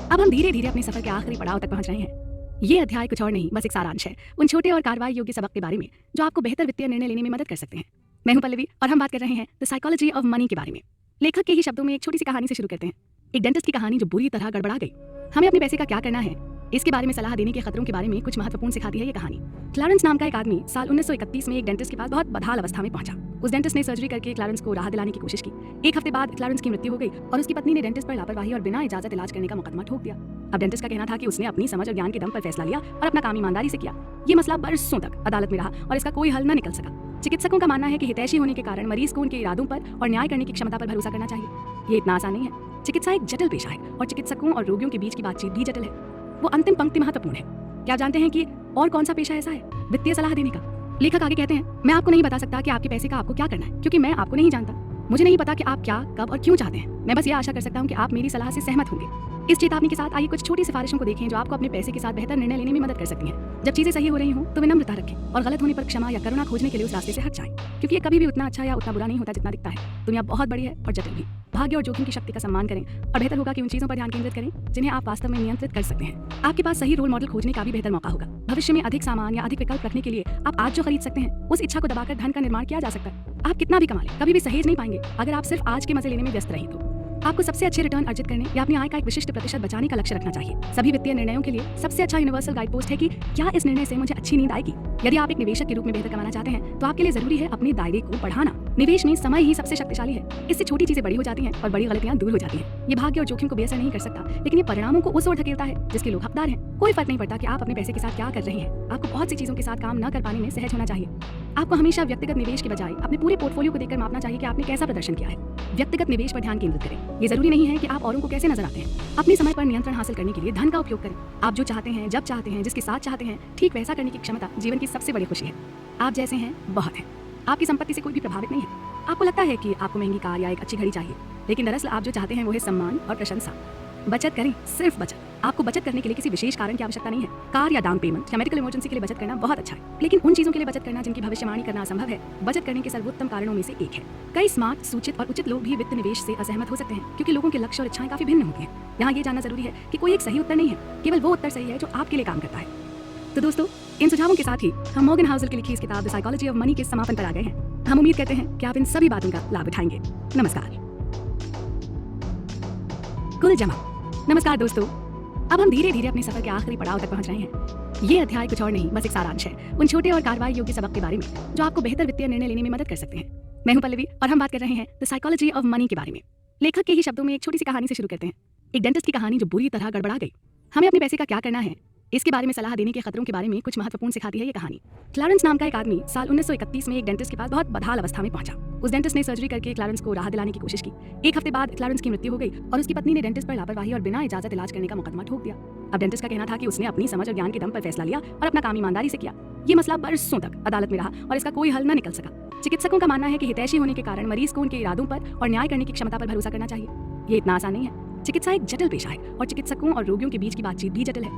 अब हम धीरे धीरे अपने सफर के आखिरी पड़ाव तक पहुंच रहे हैं। ये अध्याय कुछ और नहीं, बस एक सारांश है उन छोटे और कार्रवाई योग्य सबक के बारे में जो आपको बेहतर वित्तीय निर्णय लेने में मदद कर सकते हैं। मैं हूं पल्लवी और हम बात कर रहे हैं द साइकोलॉजी ऑफ मनी के बारे में। लेखक के ही शब्दों में एक छोटी सी कहानी से शुरू करते हैं। एक डेंटिस्ट की कहानी जो बुरी तरह गड़बड़ा गई। हमें अपने पैसे का क्या करना है, इसके बारे में सलाह देने के खतरों के बारे में कुछ महत्वपूर्ण सिखाती है ये कहानी। क्लारेंस नाम का एक आदमी साल 1931 में एक डेंटिस्ट के पास बहुत बदहाल अवस्था में पहुंचा। उस डेंटिस्ट ने सर्जरी करके क्लारेंस को राहत दिलाने की कोशिश की। 1 हफ्ते बाद क्लारेंस की मृत्यु हो गई और उसकी पत्नी ने डेंटिस्ट पर लापरवाही और बिना इजाजत इलाज करने का मुकदमा ठोक दिया। अब डेंटिस्ट का कहना था कि उसने अपनी समझ और ज्ञान के दम पर फैसला लिया और अपना काम ईमानदारी से किया। ये मसला बरसों तक अदालत में रहा और इसका कोई हल न निकल सका। चिकित्सकों का मानना है कि हितैषी होने के कारण मरीज को उनके इरादों पर और न्याय करने की क्षमता पर भरोसा करना चाहिए। ये इतना आसान नहीं है। चिकित्सा एक जटिल पेशा है और चिकित्सकों और रोगियों के बीच की बातचीत भी जटिल है। वो अंतिम पंक्ति महत्वपूर्ण है। क्या आप जानते हैं कि और कौन सा पेशा ऐसा है? वित्तीय सलाह देने का। लेखक आगे कहते हैं, मैं आपको नहीं बता सकता कि आपके पैसे का आपको क्या करना है, क्योंकि मैं आपको नहीं जानता। मुझे नहीं पता कि आप क्या, कब और क्यों चाहते हैं। मैं बस ये आशा कर सकता हूँ कि आप मेरी सलाह से सहमत होंगे। इस चेतावनी के साथ आइए कुछ छोटी सिफारिशों को देखें जो आपको अपने पैसे के साथ बेहतर निर्णय लेने में मदद कर सकती हैं। जब चीजें सही हो रही हों तो विनम्रता रखें और गलत होने पर क्षमा या करुणा खोजने के लिए उस रास्ते से हट जाएं, क्योंकि ये कभी भी उतना अच्छा या उतना बुरा नहीं होता जितना दिखता है। दुनिया बहुत बड़ी है और जटिल भी। भाग्य और जोखिम की शक्ति का सम्मान करें और बेहतर होगा कि उन चीजों पर ध्यान केंद्रित करें जिन्हें आप वास्तव में नियंत्रित कर सकते हैं। आपके पास सही रोल मॉडल खोजने का भी बेहतर मौका होगा। भविष्य में अधिक सामान या अधिक विकल्प रखने के लिए आप आज जो खरीद सकते हैं उस इच्छा को दबाकर धन का निर्माण किया जा सकता है। आप कितना भी कमा लें, कभी भी सहेज नहीं पाएंगे अगर आप सिर्फ आज के मजे लेने में व्यस्त रहें तो। आपको सबसे अच्छे रिटर्न अर्जित करने या अपनी आय का एक विशिष्ट प्रतिशत बचाने का लक्ष्य रखना चाहिए। सभी वित्तीय निर्णयों के लिए सबसे अच्छा यूनिवर्सल गाइड पोस्ट है कि क्या इस निर्णय से मुझे अच्छी नींद आएगी। यदि आप एक निवेशक के रूप में बेहतर कमाना चाहते हैं तो आपके लिए जरूरी है अपने दायरे को बढ़ाना। निवेश में समय ही सबसे शक्तिशाली है। इससे छोटी चीजें बड़ी हो जाती हैं और बड़ी गलतियां दूर हो जाती हैं। ये भाग्य और जोखिम को बेअसर नहीं कर सकता, लेकिन ये परिणामों को उस ओर धकेलता है जिसके लोग हकदार हैं। कोई फर्क नहीं पड़ता कि आप अपने पैसे के साथ क्या कर रहे हैं। आपको बहुत सी चीजों के साथ काम न कर पाने में सहज होना चाहिए। आपको हमेशा व्यक्तिगत निवेश के बजाय अपने पूरे पोर्टफोलियो को देखकर मापना चाहिए कि आपने कैसा प्रदर्शन किया है। व्यक्तिगत निवेश पर ध्यान केंद्रित करें। ये जरूरी नहीं है कि आप औरों को कैसे नजर आते हैं। अपने समय पर नियंत्रण हासिल करने के लिए धन का उपयोग करें। आप जो चाहते हैं, जब चाहते हैं, जिसके साथ चाहते हैं, ठीक वैसा करने की क्षमता जीवन की सबसे बड़ी खुशी है। आप जैसे हैं बहुत हैं। आपकी संपत्ति से कोई भी प्रभावित नहीं है। आपको लगता है कि आपको महंगी कार या एक अच्छी घड़ी चाहिए, लेकिन दरअसल आप जो चाहते हैं वो है सम्मान और प्रशंसा। बचत करें, सिर्फ बचत। आपको बचत करने के लिए किसी विशेष कारण की आवश्यकता नहीं है। कार या डाउन पेमेंट या मेडिकल इमरजेंसी के लिए बचत करना बहुत अच्छा है, लेकिन उन चीजों के लिए बचत करना जिनकी भविष्यवाणी करना असंभव है, बचत करने के सर्वोत्तम कारणों में से एक है। कई स्मार्ट, सूचित और उचित लोग भी वित्त निवेश से असहमत हो सकते हैं, क्योंकि लोगों के लक्ष्य और इच्छाएं काफी भिन्न होती हैं। यहाँ ये जानना जरूरी है कि कोई एक सही उत्तर नहीं है, केवल वो उत्तर सही है जो आपके लिए काम करता है। तो दोस्तों, इन सुझावों के साथ ही हम मॉर्गन हाउसल की लिखी इस किताब द साइकोलॉजी ऑफ मनी के समापन पर आ गए हैं। हम उम्मीद करते हैं कि आप इन सभी बातों का लाभ उठाएंगे। नमस्कार। कुल जमा। नमस्कार दोस्तों, अब हम धीरे धीरे अपने सफर के आखिरी पड़ाव तक पहुंच रहे हैं। ये अध्याय कुछ और नहीं, बस एक सारांश है उन छोटे और कार्रवाई योग्य सबक के बारे में जो आपको बेहतर वित्तीय निर्णय लेने में मदद कर सकते हैं। मैं हूं पल्लवी और हम बात कर रहे हैं द साइकोलॉजी ऑफ मनी के बारे में। लेखक के ही शब्दों में एक छोटी सी कहानी से शुरू करते हैं। एक डेंटिस्ट की कहानी जो बुरी तरह गड़बड़ा गई। हमें अपने पैसे का क्या करना है, इसके बारे में सलाह देने के खतरों के बारे में कुछ महत्वपूर्ण सिखाती है ये कहानी। क्लारेंस नाम का एक आदमी साल 1931 में एक डेंटिस्ट के पास बहुत बदहाल अवस्था में पहुंचा। उस डेंटिस्ट ने सर्जरी करके क्लारेंस को राहत दिलाने की कोशिश की। एक हफ्ते बाद क्लारेंस की मृत्यु हो गई और उसकी पत्नी ने डेंटिस्ट पर लापरवाही और बिना इजाजत इलाज करने का मुकदमा ठोक दिया। अब डेंटिस्ट का कहना था कि उसने अपनी समझ और ज्ञान के दम पर फैसला लिया और अपना काम ईमानदारी से किया। ये मसला बरसों तक अदालत में रहा और इसका कोई हल न निकल सका। चिकित्सकों का मानना है कि हितैषी होने के कारण मरीज को उनके इरादों पर और न्याय करने की क्षमता पर भरोसा करना चाहिए। ये इतना आसान नहीं है। चिकित्सा एक जटिल पेशा है और चिकित्सकों और रोगियों के बीच की बातचीत भी जटिल है।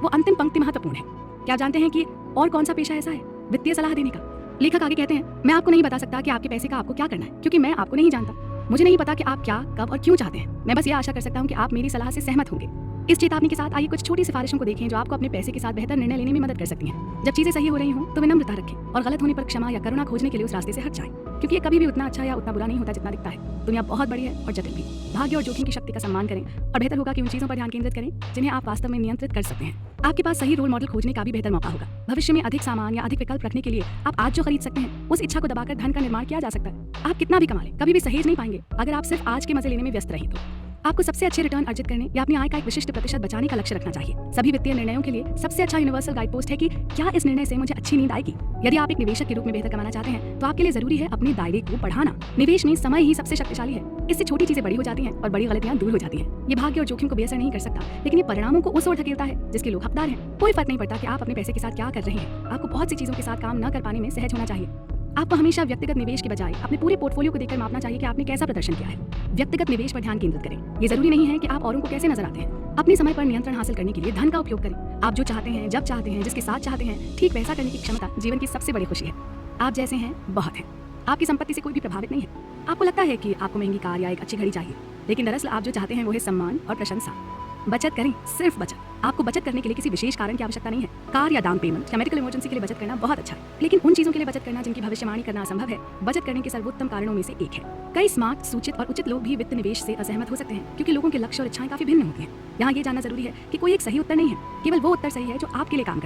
वो अंतिम पंक्ति महत्वपूर्ण है। क्या जानते हैं कि और कौन सा पेशा ऐसा है? वित्तीय सलाह देने का। लेखक आगे कहते हैं, मैं आपको नहीं बता सकता कि आपके पैसे का आपको क्या करना है, क्योंकि मैं आपको नहीं जानता। मुझे नहीं पता कि आप क्या, कब और क्यों चाहते हैं। मैं बस ये आशा कर सकता हूँ कि आप मेरी सलाह से सहमत होंगे। इस चेतावनी के साथ आइए कुछ छोटी सिफारिशों को देखें जो आपको अपने पैसे के साथ बेहतर निर्णय लेने में मदद कर सकती हैं। जब चीजें सही हो रही हों तो विनम्रता रखें और गलत होने पर क्षमा या करुणा खोजने के लिए उस रास्ते से हट जाएं, क्योंकि ये कभी भी उतना अच्छा या उतना बुरा नहीं होता जितना दिखता है। दुनिया बहुत बड़ी है और जटिल भी। भाग्य और जोखिम की शक्ति का सम्मान करें और बेहतर होगा कि उन चीजों पर ध्यान केंद्रित करें जिन्हें आप वास्तव में नियंत्रित कर सकते हैं। आपके पास सही रोल मॉडल खोजने का भी बेहतर मौका होगा। भविष्य में अधिक सामान या अधिक विकल्प रखने के लिए आप आज जो खरीद सकते हैं उस इच्छा को दबाकर धन का निर्माण किया जा सकता है। आप कितना भी कमा लें, कभी भी सहेज नहीं पाएंगे अगर आप सिर्फ आज के मजे लेने में व्यस्त रहें तो। आपको सबसे अच्छे रिटर्न अर्जित करने या अपनी आय का एक विशिष्ट प्रतिशत बचाने का लक्ष्य रखना चाहिए। सभी वित्तीय निर्णयों के लिए सबसे अच्छा यूनिवर्सल गाइड पोस्ट है कि क्या इस निर्णय से मुझे अच्छी नींद आएगी। यदि आप एक निवेशक के रूप में बेहतर कमाना चाहते हैं तो आपके लिए जरूरी है अपने दायरे को बढ़ाना। निवेश में समय ही सबसे शक्तिशाली है। इससे छोटी चीजें बड़ी हो जाती हैं और बड़ी गलतियां दूर हो जाती हैं। ये भाग्य और जोखिम को बेअसर नहीं कर सकता, लेकिन ये परिणामों को उस ओर धकेलता है जिसके लोग हकदार हैं। कोई फर्क नहीं पड़ता कि आप अपने पैसे के साथ क्या कर रहे हैं। आपको बहुत सी चीजों के साथ काम न कर पाने में सहज होना चाहिए। आपको हमेशा व्यक्तिगत निवेश के बजाय अपने पूरे पोर्टफोलियो को देखकर मापना चाहिए कि आपने कैसा प्रदर्शन किया है। व्यक्तिगत निवेश पर ध्यान केंद्रित करें। ये जरूरी नहीं है कि आप औरों को कैसे नजर आते हैं। अपने समय पर नियंत्रण हासिल करने के लिए धन का उपयोग करें। आप जो चाहते हैं, जब चाहते हैं, जिसके साथ चाहते हैं, ठीक वैसा करने की क्षमता जीवन की सबसे बड़ी खुशी है। आप जैसे हैं बहुत है। आपकी संपत्ति से कोई भी प्रभावित नहीं है। आपको लगता है कि आपको महंगी कार या एक अच्छी घड़ी चाहिए, लेकिन दरअसल आप जो चाहते हैं वो है सम्मान और प्रशंसा। बचत करें, सिर्फ बचत। आपको बचत करने के लिए किसी विशेष कारण की आवश्यकता नहीं है। कार या डाउन पेमेंट या मेडिकल इमरजेंसी के लिए बचत करना बहुत अच्छा है, लेकिन उन चीजों के लिए बचत करना जिनकी भविष्यवाणी करना असंभव है, बचत करने के सर्वोत्तम कारणों में से एक है। कई स्मार्ट, सूचित और उचित लोग भी वित्त निवेश से असहमत हो सकते हैं, क्योंकि लोगों के लक्ष्य और इच्छाएं काफी भिन्न होती हैं। यहाँ ये जानना जरूरी है कि कोई एक सही उत्तर नहीं है, केवल वो उत्तर सही है जो आपके लिए काम करता है।